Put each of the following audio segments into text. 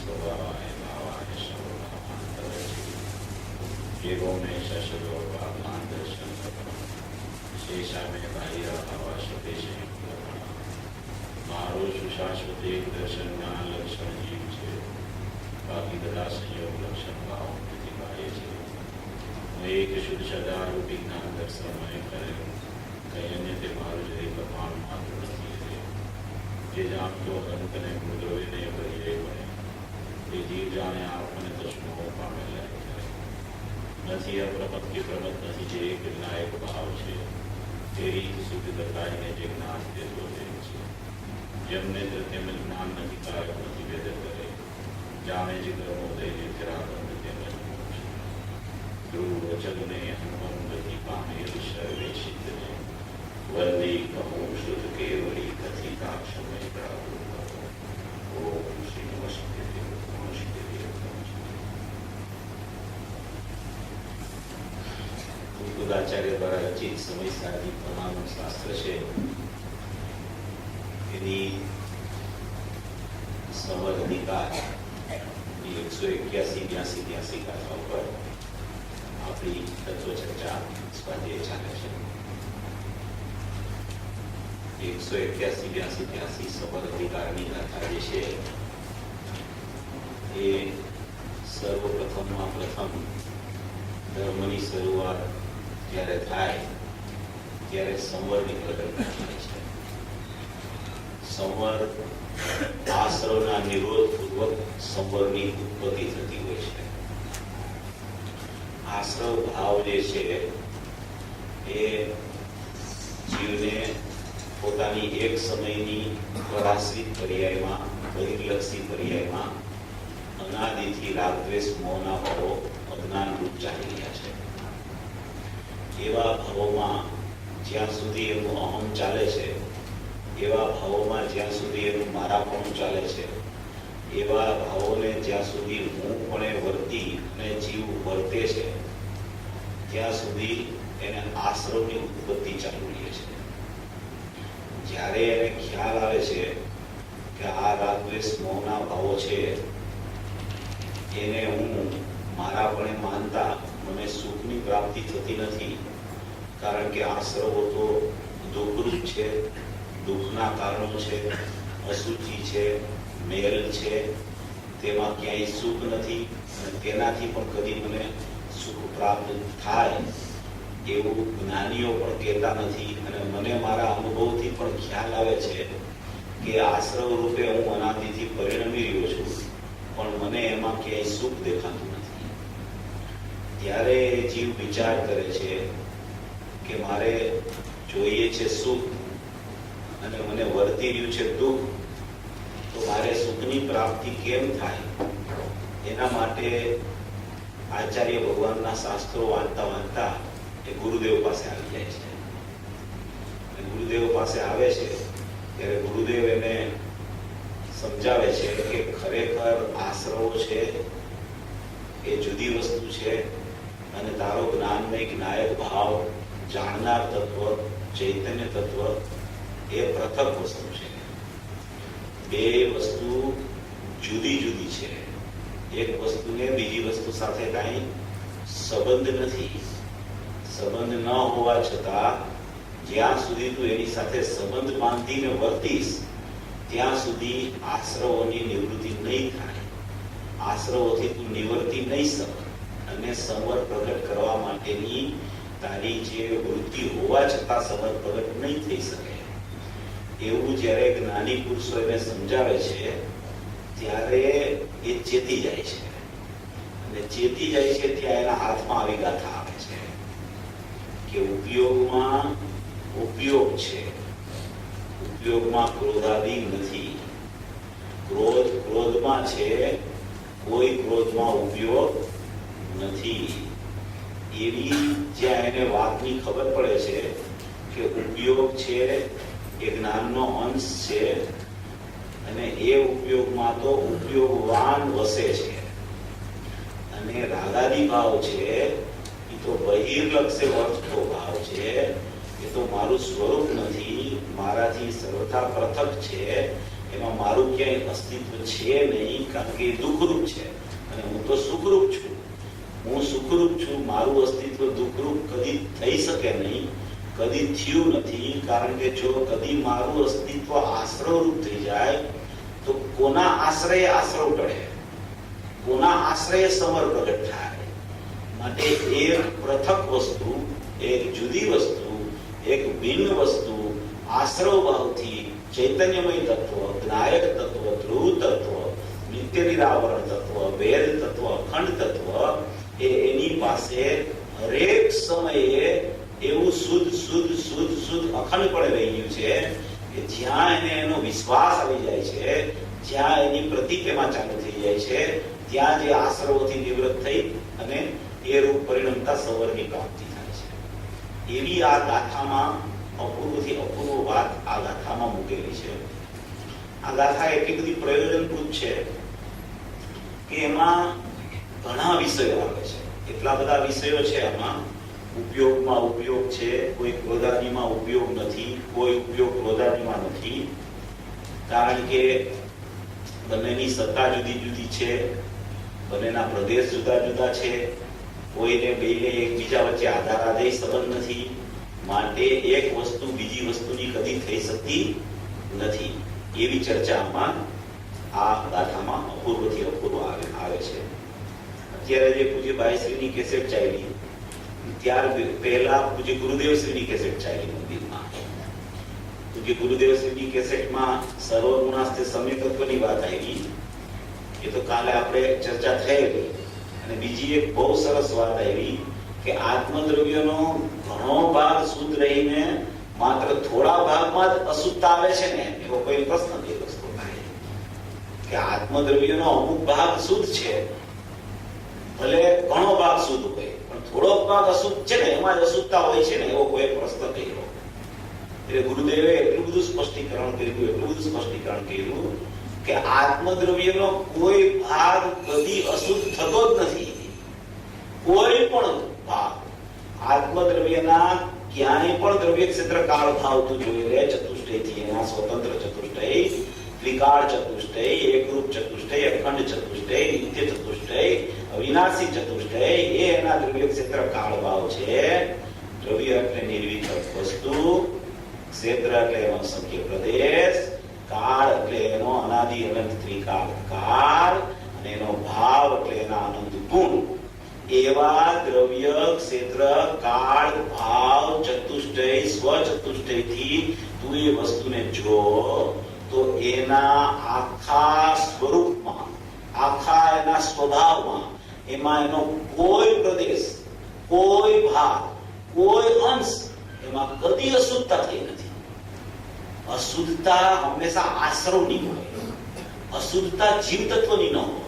स्वभावाय भावाय सर्वभावांतरे एवं में शशलो भावान दर्शन शेषा में बाह्य भावा स्वदेश मारो सुशाश्वत एक दर्शन ज्ञान लक्षण जीव છે બાકી બધા સંયોગ લક્ષણ ભાવ પ્રતિભાએ છે હું એક શુદ્ધ સદા રૂપી જ્ઞાન દર્શનમય કરેલું કઈ અન્ય તે મારું જ એક પ્રમાણ માત્ર નથી જે જાણતો અનંતને મૂળદ્રવ્યને ભરીએ પડે એ જીવ જાણે આપણને દુશ્મનો પામેલા નથી અપ્રમત કે પ્રમત નથી જે એક વિનાયક ભાવ છે તે રીત શુદ્ધ કરતાને જે જ્ઞાન દેતો છે જેમને તેમ જ્ઞાન નથી કાયક નથી વેદ કરે જાણે જે કર્મોદય જે જરાબંધ તેમજ મોક્ષ ધ્રુવ વચનને હનુમન ગતિ પામેલ સર્વે સિદ્ધને વંદી કહું શુદ્ધ કેવલી કથિતા સમય પ્રાદુર્ભાવ ઓમ શ્રી નમસ્તે નમસ્તે આચાર્ય દ્વારા રચિત સમય સારણી તમામ શાસ્ત્ર છે એની સમર અધિકાર 181 82 ગાથા ઉપર આપણી તત્વ ચર્ચા સ્વાધ્યાય ચાલે છે 181 82 સમર અધિકારની ગાથા જે છે એ સર્વપ્રથમમાં પ્રથમ ધર્મની શરૂઆત જ્યારે થાય ત્યારે સંવરની પ્રગટના થાય છે સંવર આશ્રવના નિરોધ પૂર્વક સંવરની ઉત્પત્તિ થતી હોય છે આશ્રવ ભાવ જે છે એ જીવને પોતાની એક સમયની પરાશ્રિત પર્યાયમાં બહિર્લક્ષી પર્યાયમાં અનાદિથી રાગદ્વેષ મોહના ભાવો અજ્ઞાન રૂપ ચાલી રહ્યા છે એવા ભાવોમાં જ્યાં સુધી એનું અહમ ચાલે છે એવા ભાવોમાં જ્યાં સુધી એનું મારાપણું ચાલે છે એવા ભાવોને જ્યાં સુધી હું પણ વર્તી અને જીવ વર્તે છે ત્યાં સુધી એને આશ્રમની ઉત્પત્તિ ચાલુ રહે છે જ્યારે એને ખ્યાલ આવે છે કે આ રાગદ્વેષ મોહના ભાવો છે એને હું મારાપણે માનતા મને સુખની પ્રાપ્તિ થતી નથી કારણ કે આશ્રવો તો દુઃખરૂપ છે દુઃખના કારણો છે અશુચિ છે મેલ છે તેમાં ક્યાંય સુખ નથી અને તેનાથી પણ કદી મને સુખ પ્રાપ્ત થાય એવું જ્ઞાનીઓ પણ કહેતા નથી અને મને મારા અનુભવથી પણ ખ્યાલ આવે છે કે આશ્રવ રૂપે હું અનાદિથી પરિણમી રહ્યો છું પણ મને એમાં ક્યાંય સુખ દેખાતું નથી ત્યારે જીવ વિચાર કરે છે કે મારે જોઈએ છે સુખ અને મને વર્તી રહ્યું છે દુઃખ તો મારે સુખની પ્રાપ્તિ કેમ થાય એના માટે આચાર્ય ભગવાનના શાસ્ત્રો વાંચતા વાંચતા એ ગુરુદેવ પાસે આવી જાય છે ગુરુદેવ પાસે આવે છે ત્યારે ગુરુદેવ એને સમજાવે છે કે ખરેખર આશ્રવો છે એ જુદી વસ્તુ છે અને તારો જ્ઞાનમય જ્ઞાયક ભાવ જાણનાર તત્વ ચૈતન્ય તત્વ એ પૃથક વસ્તુ છે બે વસ્તુ જુદી જુદી છે એક વસ્તુને બીજી વસ્તુ સાથે કાંઈ સંબંધ નથી સંબંધ ન હોવા છતાં જ્યાં સુધી તું એની સાથે સંબંધ બાંધીને વર્તીશ ત્યાં સુધી આશ્રવોની નિવૃત્તિ નહીં થાય આશ્રવોથી તું નિવૃત્તિ નહીં શક અને સંવર પ્રગટ કરવા માટેની તારી જે વૃત્તિ હોવા છતાં સંવર પ્રગટ નહીં થઈ શકે એવું જ્યારે જ્ઞાની પુરુષો એને સમજાવે છે ત્યારે એ ચેતી જાય છે અને ચેતી જાય છે ત્યાં એના હાથમાં આવી ગાથા આવે છે કે ઉપયોગમાં ઉપયોગ છે ઉપયોગમાં ક્રોધાદી નથી ક્રોધમાં છે કોઈ ક્રોધમાં ઉપયોગ નથી એવી જ્યાં એને વાતની ખબર પડે છે કે ઉપયોગ છે એ જ્ઞાનનો અંશ છે અને એ ઉપયોગમાં તો ઉપયોગવાન વસે છે અને રાગાદી ભાવ છે એ તો બહિર્લક્ષે વર્તતો ભાવ છે એ તો મારું સ્વરૂપ નથી મારાથી સર્વથા પૃથક છે એમાં મારું ક્યાંય અસ્તિત્વ છે નહીં, કારણ કે એ દુઃખરૂપ છે અને હું તો સુખરૂપ છું. હું સુખરૂપ છું, મારું અસ્તિત્વ દુઃખરૂપ કદી થઈ શકે નહીં, કદી થયું નથી. કારણ કે જો કદી મારું અસ્તિત્વ આશ્રવરૂપ થઈ જાય તો કોના આશ્રય આશ્રવ ટળે, કોના આશ્રય સમર પ્રગટ થાય. માટે એક પૃથક વસ્તુ, એક જુદી વસ્તુ, એક ભિન્ન વસ્તુ આશ્રવ ભાવથી ચૈતન્યમય તત્વ, જ્ઞાયક તત્વ, ધ્રુવ તત્વ, નિત્ય નિરાવરણ તત્વ, વેદ તત્વ, અખંડ તત્વ એની પાસે હરેક સમયે એવું શુદ્ધ શુદ્ધ શુદ્ધ શુદ્ધ અખંડપણે રહી ગયું છે કે જ્યાં એને એનો વિશ્વાસ આવી જાય છે, જ્યાં એની પ્રતિક્રિયા ચાલુ થઈ જાય છે, ત્યાં જે આશ્રવોથી નિવૃત્ત થઈ અને એ રૂપ પરિણમતા સવરની પ્રાપ્તિ થાય છે. એવી આ ગાથામાં અપૂર્વથી અપૂર્વ વાત આ ગાથામાં મૂકેલી છે. આ ગાથા એટલી બધી પ્રયોજનભૂત છે કે એમાં ઘણા વિષયો આવે છે. એટલા બધા વિષયો છે આમાં. ઉપયોગમાં ઉપયોગ છે, કોઈ ક્રોધાદિમાં ઉપયોગ નથી, કોઈ ઉપયોગ ક્રોધાદિમાં નથી. કારણ કે બંનેની સત્તા જુદી જુદી છે, બંનેના પ્રદેશ જુદા જુદા છે, કોઈને બેને એકબીજા વચ્ચે આધાર આદેશ સંબંધ નથી. માટે એક વસ્તુ બીજી વસ્તુની કદી થઈ શકતી નથી. એવી ચર્ચામાં આ ગાથામાં અપૂર્વથી અપૂર્વ આવે છે. અત્યારે જે પૂજ્ય બાઈશ્રીની કેસેટ ચાલી, ત્યાર પહેલા પૂજ્ય ગુરુદેવશ્રીની કેસેટ ચાલી મંદિરમાં. પૂજ્ય ગુરુદેવશ્રીની કેસેટમાં સર્વગુણાસ્તે સમ્યક્ત્વની વાત આવી. એ તો કાલે આપણે ચર્ચા થયેલી. અને બીજી એક બહુ સરસ વાત આવી કે આત્મદ્રવ્યનો ઘણો ભાગ શુદ્ધ રહીને માત્ર થોડા ભાગમાં જ અશુદ્ધતા આવે છે ને, એવો કોઈ પ્રશ્ન નથી કે આત્મદ્રવ્યનો અમુક ભાગ શુદ્ધ છે, ભલે ઘણો ભાગ શુદ્ધ હોય પણ થોડો ભાગ અશુદ્ધ છે ને, એમાં જ અશુદ્ધતા હોય છે ને, એવો કોઈ પ્રશ્ન કર્યો. એટલે ગુરુદેવે એટલું બધું સ્પષ્ટીકરણ કર્યું કે આત્મદ્રવ્યનો કોઈ ભાગ કદી અશુદ્ધ થતો જ નથી. કોઈ પણ ભાગ આત્મદ્રવ્યના ક્યાંય પણ દ્રવ્ય ક્ષેત્ર કાળ ભાવતું જોઈ લે ચતુષ્ટયથી, એના સ્વતંત્ર ચતુષ્ટય, ત્રિકાળ ચતુષ્ટય, એકરૂપ ચતુષ્ટય, અખંડ ચતુષ્ટય, નિત્ય ચતુષ્ટય, અવિનાશી ચતુષ્ટય, એ એના દ્રવ્ય ક્ષેત્ર કાળ ભાવ છે. દ્રવ્ય એટલે નિર્વિકલ્પ વસ્તુ, ક્ષેત્ર એટલે એનો અસંખ્ય પ્રદેશ, કાળ એટલે એનો અનાદિ અનંત ત્રિકાળ કાળ, અને એનો ભાવ એટલે એના અનંત ગુણ. એવા દ્રવ્ય ક્ષેત્ર કાળ ભાવ ચતુષ્ટય સ્વચતુષ્ટયથી તું એ વસ્તુને જો તો એના આખા સ્વરૂપમાં, આખા એના સ્વભાવમાં, એમાં એનો કોઈ પ્રદેશ, કોઈ ભાગ, કોઈ અંશ એમાં કદી અશુદ્ધતા થઈ નથી. અશુદ્ધતા હંમેશા આશ્રવની હોય, અશુદ્ધતા જીવ તત્વની ન હોય.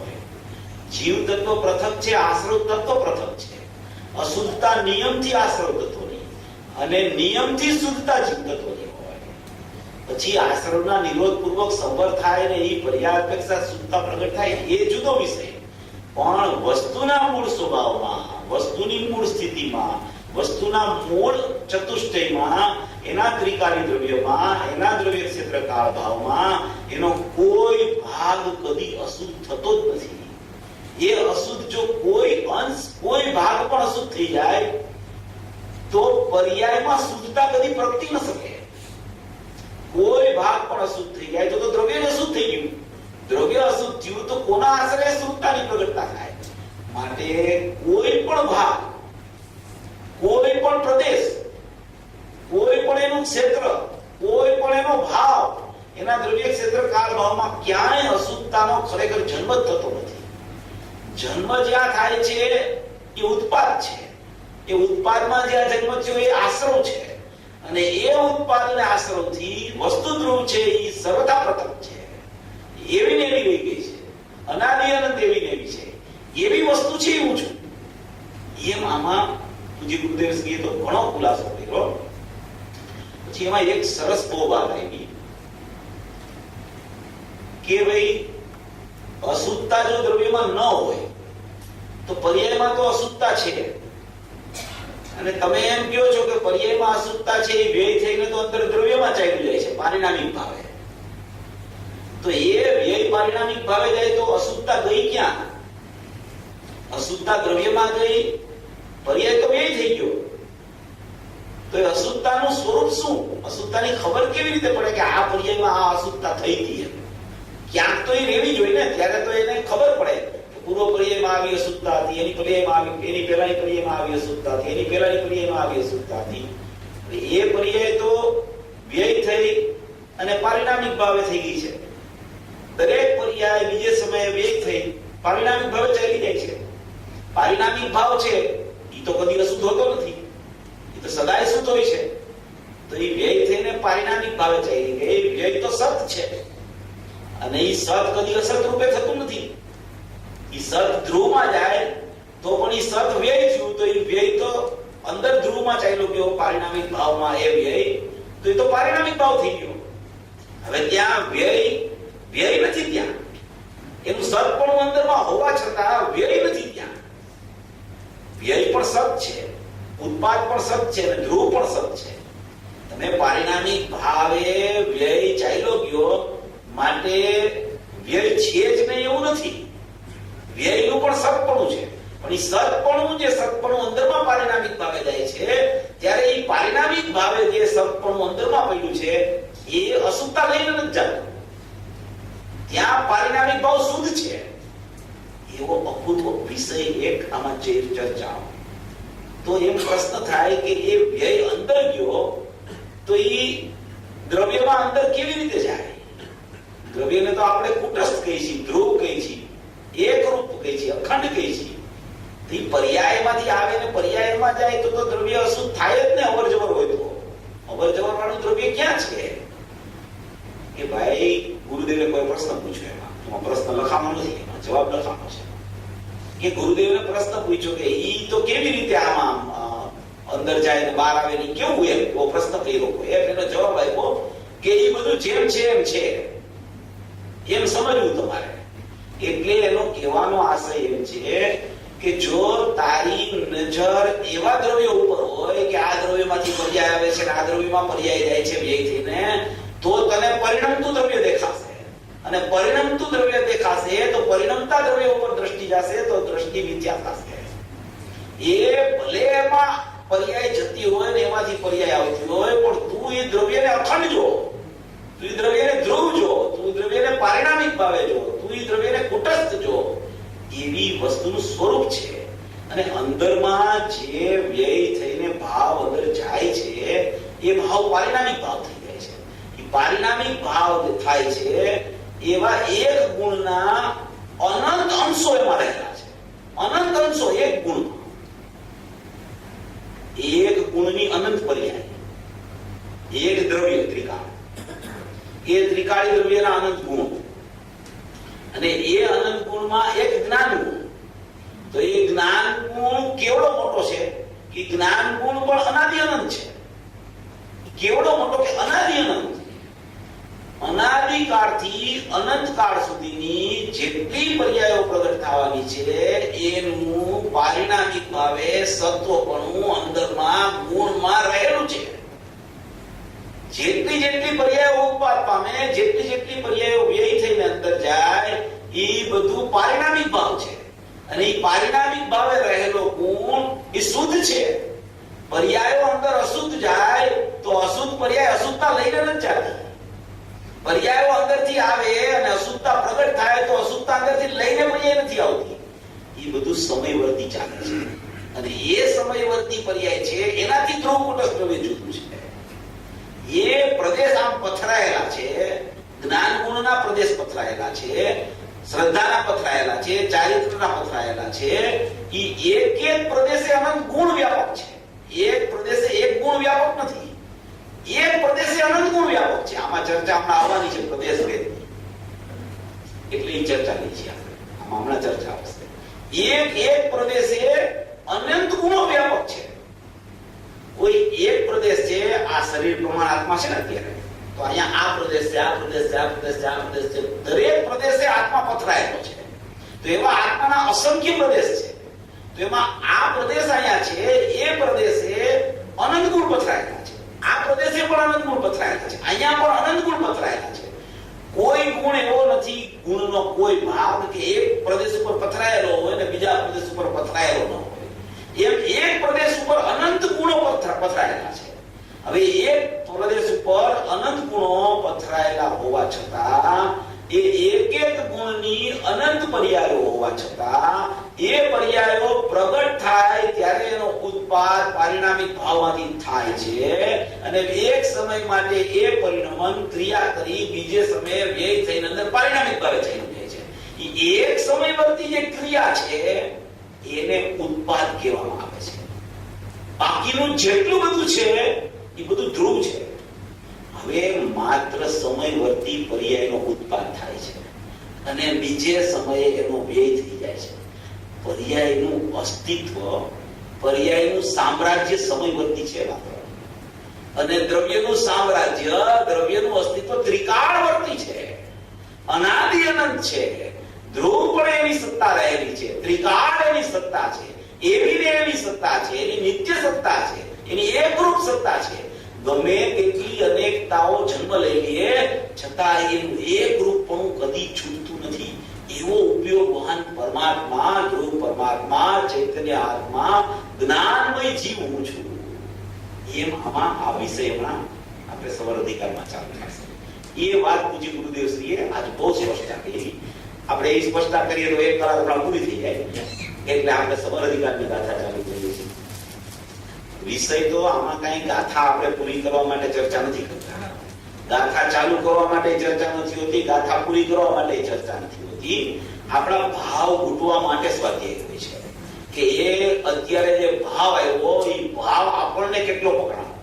જીવ તત્વ પૃથક છે, આશ્રવ તત્વ પૃથક છે. અશુદ્ધતા નિયમથી આશ્રવ તત્વની અને નિયમથી શુદ્ધતા જીવ તત્વની હોય. પછી આશ્રવના નિરોધ પૂર્વક સંવર થાય ને એ પર્યાપેક્ષા શુદ્ધતા પ્રગટ થાય, એ જુદો વિષય. પણ વસ્તુના મૂળ સ્વભાવમાં, વસ્તુની મૂળ સ્થિતિમાં, વસ્તુના મૂળ ચતુષ્ટયમાં, એના ત્રિકાળી દ્રવ્યમાં, એના દ્રવ્ય ક્ષેત્ર કાળ ભાવમાં એનો કોઈ ભાગ કદી અશુદ્ધ થતો જ નથી. એ અશુદ્ધ જો કોઈ અંશ, કોઈ ભાગ પણ અશુદ્ધ થઈ જાય તો પર્યાયમાં શુદ્ધતા કદી પ્રગટી ન શકે. કોઈ ભાગ પણ અશુદ્ધ થઈ જાય તો દ્રવ્ય અશુદ્ધ થઈ ગયું. દ્રવ્ય અશુદ્ધ થયું તો કોના આશ્રય શુદ્ધતાની પ્રગટતા થાય. માટે કોઈ પણ ભાગ, કોઈ પણ પ્રદેશ, કોઈ પણ એનું ક્ષેત્ર, કોઈ પણ એનો ભાવ, એના દ્રવ્ય ક્ષેત્ર કાળ ભાવમાં ક્યાંય અશુદ્ધતાનો ખરેખર જન્મ જ થતો નથી. જન્મ જ્યાં થાય છે એ ઉત્પાદ છે. એ ઉત્પાદમાં જ્યાં જન્મ થયો એ આશ્રવ છે. અને એ ઉત્પાદ અને આશ્રવથી વસ્તુ ધ્રુવ છે એ સર્વથા પ્રથમ છે. એવી ને એવી રહી ગઈ છે, અનાદિ અનંત એવી ને એવી છે. એવી વસ્તુ છે એવું છું. એમ આમાં પૂજ્ય ગુરુદેવશ્રીએ તો ઘણો ખુલાસો કર્યો. પછી એમાં એક સરસ બહુ વાત આવી કે ભાઈ અશુદ્ધતા જો દ્રવ્યમાં ન હોય તો પર્યાયમાં તો અશુદ્ધતા છે. અને તમે એમ કહો છો કે પર્યાયમાં અશુદ્ધતા છે એ વ્યય થઈને તો અંદર દ્રવ્યમાં ચાલ્યું જાય છે, પારિણામિક ભાવે. તો એ વ્યય પારિણામિક ભાવે જાય તો અશુદ્ધતા ગઈ ક્યાં? અશુદ્ધતા દ્રવ્યમાં ગઈ, પર્યાય તો વ્યય થઈ ગયો. તો એ અશુદ્ધતાનું સ્વરૂપ શું? અશુદ્ધતાની ખબર કેવી રીતે પડે કે આ પર્યાયમાં આ અશુદ્ધતા થઈ હતી? ક્યાંક તો એ રહેવી જોઈએ ને, ત્યારે તો એને ખબર પડે કે પૂર્વ પર્યાયમાં આવી અશુદ્ધતા હતી, એની પર્યાયમાં આવી, એની પહેલાની પર્યાયમાં આવી અશુદ્ધતા હતી, એની પહેલાની પર્યાયમાં આવી અશુદ્ધતા હતી. એ પર્યાય તો વ્યય થઈ અને પારિણામિક ભાવે થઈ ગઈ છે. દરેક પર્યાય બીજે સમયે વ્યય થઈ પારિણામિક ભાવે ચાલી જાય છે. પારિણામિક ભાવ છે એ તો કદી અશુદ્ધ હોતો નથી, એ તો સદાય શુદ્ધ હોય છે. તો એ વ્યય થઈને પારિણામિક ભાવે ચાલી ગઈ. વ્યય તો સત છે અને એ સત કદી અસત રૂપે થતું નથી. એ સત ધ્રુવમાં જાય તો પણ એ સત વ્યય થયું, તો એ વ્યય તો અંદર ધ્રુવમાં ચાલ્યો ગયો પારિણામિક ભાવમાં. એ વ્યય તો એ તો પારિણામિક ભાવ થઈ ગયો. હવે ત્યાં વ્યય નથી, ત્યાં એનું સત પણ અંદરમાં હોવા છતાં વ્યય નથી. ત્યાં વ્યય પણ સત છે, ઉત્પાદ પણ સત છે અને ધ્રુવ પણ સત છે. તમે પારિણામિક ભાવે વ્યય ચાલ્યો ગયો માટે વ્યય છે જ નહીં એવું નથી. વ્યયનું પણ સતપણું છે, પણ એ સતપણું જે સતપણું અંદરમાં પારિણામિક ભાવે જાય છે, ત્યારે એ પારિણામિક ભાવે જે સતપણું અંદરમાં પડ્યું છે એ અશુદ્ધતા લઈને નથી જતું. ત્યાં પારિણામિક ભાવ શુદ્ધ છે. એવો અભૂત વિષય એક આમાં ચર્ચા. તો એમ પ્રશ્ન થાય કે એ વ્યય અંદર ગયો તો એ દ્રવ્યમાં અંદર કેવી રીતે જાય? દ્રવ્યને તો આપણે કુટસ્થ કહીએ છીએ, ધ્રુવ કહીએ છીએ, એકરૂપ કહીએ છીએ, અખંડ કહીએ છીએ. તો પર્યાયમાંથી આવે ને પર્યાયમાં જાય તો દ્રવ્ય અશુદ્ધ થાય જ ને. અવર જવર હોય તો અવર જવર વાળું દ્રવ્ય ક્યાં છે? કે ભાઈ ગુરુદેવે કોઈ પ્રશ્ન પૂછ્યો, એમાં પ્રશ્ન લખાવાનો નથી, એમાં જવાબ લખાનો છે. કે ગુરુદેવને પ્રશ્ન પૂછ્યો કે ઈ તો કેવી રીતે આમાં અંદર જાય ને બહાર આવે ને કેવું? એમ એવો પ્રશ્ન કર્યો. એનો જવાબ આપ્યો કે એ બધું જેમ છે એમ છે, એમ સમજવું તમારે. એટલે એનો કહેવાનો આશય એમ છે કે જો તારી નજર એવા દ્રવ્ય ઉપર હોય કે આ દ્રવ્યમાંથી પર્યાય આવે છે અને આ દ્રવ્યમાં પર્યાય જાય છે વ્યય થઈને, તો તને પરિણમતું દ્રવ્ય દેખાશે. અને પરિણમતું દ્રવ્ય દેખાશે તો પરિણમતા દ્રવ્ય ઉપર દ્રષ્ટિ જશે તો દ્રષ્ટિ મિથ્યા થશે. એ ભલે એમાં પર્યાય જતી હોય ને એમાંથી પર્યાય આવતી હોય, પણ તું એ દ્રવ્યને અખંડ જો, તું એ દ્રવ્યને ધ્રુવ જો, તું દ્રવ્યને પારિણામિક ભાવે જો, તું એ દ્રવ્યને કુટસ્થ જો. એવી વસ્તુનું સ્વરૂપ છે. અને અંદરમાં જે વ્યય થઈને ભાવ અંદર જાય છે એ ભાવ પારિણામિક ભાવ થઈ જાય છે. એ પારિણામિક ભાવ થાય છે એવા એક ગુણના અનંત અંશો એમાં રહેલા છે. અનંત અંશો એક ગુણ, એક ગુણની અનંત પર્યાય, એક દ્રવ્ય ત્રિકાળ, એ ત્રિકાળી દ્રવ્યના અનંત ગુણ, અને એ અનંત ગુણમાં એક જ્ઞાન ગુણ. તો એ જ્ઞાન ગુણ કેવડો મોટો છે કે જ્ઞાન ગુણ પણ અનાદિ અનંત છે. કેવડો મોટો કે અનાદિ અનંત. અનાદિકાળથી અનંત કાળ સુધીની જેટલી પર્યાયો પ્રગટ થવાની છે એનું પારિણામિક ભાવે સત્વપણું અંદરમાં ગુણમાં રહેલું છે. જેટલી જેટલી પર્યાયો ઉત્પાદ પામે, જેટલી જેટલી પર્યાયો વ્યય થઈને અંદર જાય, એ બધું પારિણામિક ભાવ છે. અને એ પારિણામિક ભાવે રહેલો ગુણ એ શુદ્ધ છે. પર્યાયો અંદર અશુદ્ધ જાય તો અશુદ્ધ પર્યાય અશુદ્ધતા લઈને નથી જતી. પર્યાયો અંદરથી આવે અને અશુદ્ધતા પ્રગટ થાય તો અશુદ્ધતા અંદરથી લઈને પર્યાય નથી આવતી. એ બધું સમયવર્તી ચાલે છે. અને એ સમયવર્તી પર્યાય છે એનાથી ધ્રુવ કુટસ્થ દ્રવ્ય જુદું છે. એ પ્રદેશ આમ પથરાયેલા છે, જ્ઞાન ગુણના પ્રદેશ પથરાયેલા છે, શ્રદ્ધાના પથરાયેલા છે, ચારિત્રના પથરાયેલા છે. એ એક એક પ્રદેશે અનંત ગુણ વ્યાપક છે. એક પ્રદેશે એક ગુણ વ્યાપક નથી, એક પ્રદેશે અનંત ગુણ વ્યાપક છે. આમાં ચર્ચા હમણાં આવવાની છે પ્રદેશ ભેદની, એટલે એ ચર્ચા લઈ છે આપણે. આમાં હમણાં ચર્ચા આવશે. એક એક પ્રદેશે અનંત ગુણો વ્યાપક છે. કોઈ એક પ્રદેશ છે, આ શરીર પ્રમાણ આત્મા છે ને અત્યારે, તો અહીંયા આ પ્રદેશ છે, આ પ્રદેશ છે, આ પ્રદેશ છે, આ પ્રદેશ છે, દરેક પ્રદેશે આત્મા પથરાયેલો છે. તો એવા આત્માના અસંખ્ય પ્રદેશ છે. તો એમાં આ પ્રદેશ અહીંયા છે, એ પ્રદેશે અનંત ગુણ પથરાયેલા છે. આ પ્રદેશે પણ અનંત ગુણ પથરાયેલા છે, અહીંયા પણ અનંત ગુણ પથરાયેલા છે. કોઈ ગુણ એવો નથી, ગુણનો કોઈ ભાગ કે એક પ્રદેશ ઉપર પથરાયેલો હોય ને બીજા પ્રદેશ ઉપર પથરાયેલો ન હોય. એમ એક પ્રદેશ ઉપર અનંત ગુણો પથરાયેલા છે. હવે એક પ્રદેશ ઉપર અનંત ગુણો પથરાયેલા હોવા છતાં એ એક એક ગુણની અનંત પર્યાયો હોવા છતાં એ પર્યાયો પ્રગટ થાય ત્યારે એનો ઉત્પાદ પારિણામિક ભાવમાંથી થાય છે અને એક સમય માટે એ પરિણમન ક્રિયા કરી બીજે સમયે વ્યય થઈને અંદર પારિણામિક ભાવે થઈને જાય છે. એ એક સમયવર્તી જે ક્રિયા છે એને ઉત્પાદ કહેવામાં આવે છે. બાકીનું જેટલું બધું છે એ બધું ધ્રુવ છે. હવે માત્ર સમયવર્તી પર્યાયનો ઉત્પાદ થાય છે અને બીજે સમયે એનો વ્યય થઈ જાય છે. પર્યાયનું અસ્તિત્વ, પર્યાયનું સામ્રાજ્ય સમયવર્તી છે માત્ર, અને દ્રવ્યનું સામ્રાજ્ય, દ્રવ્યનું અસ્તિત્વ ત્રિકાળવર્તી છે, અનાદિ અનંત છે. ધ્રુવ પણ એની સત્તા રહેલી છે, ત્રિકાળ એની સત્તા છે, એવી ને એવી સત્તા છે, એની નિત્ય સત્તા છે, એની એકરૂપ સત્તા છે. ગમે તેટલી અનેકતાઓ જન્મ લઈ લે છતાં એનું એકરૂપપણું કદી છૂટતું નથી. એવો ઉપયોગવાન પરમાત્મા, ધ્રુવ પરમાત્મા, ચૈતન્ય આત્મા, જ્ઞાનમય જીવ હું છું. એમ આમાં આ વિષયમાં આપણે સવર અધિકારમાં ચાલુ થશે. એ વાત પૂજ્ય ગુરુદેવશ્રીએ આજ બહુ સ્પષ્ટતા કરી. આપણે એ સ્પષ્ટતા કરીએ તો એક કલાક આપણા પૂરી થઈ જાય. એટલે આપણે સવર અધિકારની ગાથા ચાલુ કરીએ છીએ. વિષય તો આમાં કઈ ગાથા આપણે પૂરી કરવા માટે ચર્ચા નથી કરતા. ગાથા ચાલુ કરવા માટે ચર્ચા નથી હોતી, ગાથા પૂરી કરવા માટે ચર્ચા નથી હોતી. આપણા ભાવ ઘૂંટવા માટે સ્વાધ્યાય હોય છે કે એ અત્યારે જે ભાવ આવ્યો એ ભાવ આપણને કેટલો પકડાયો,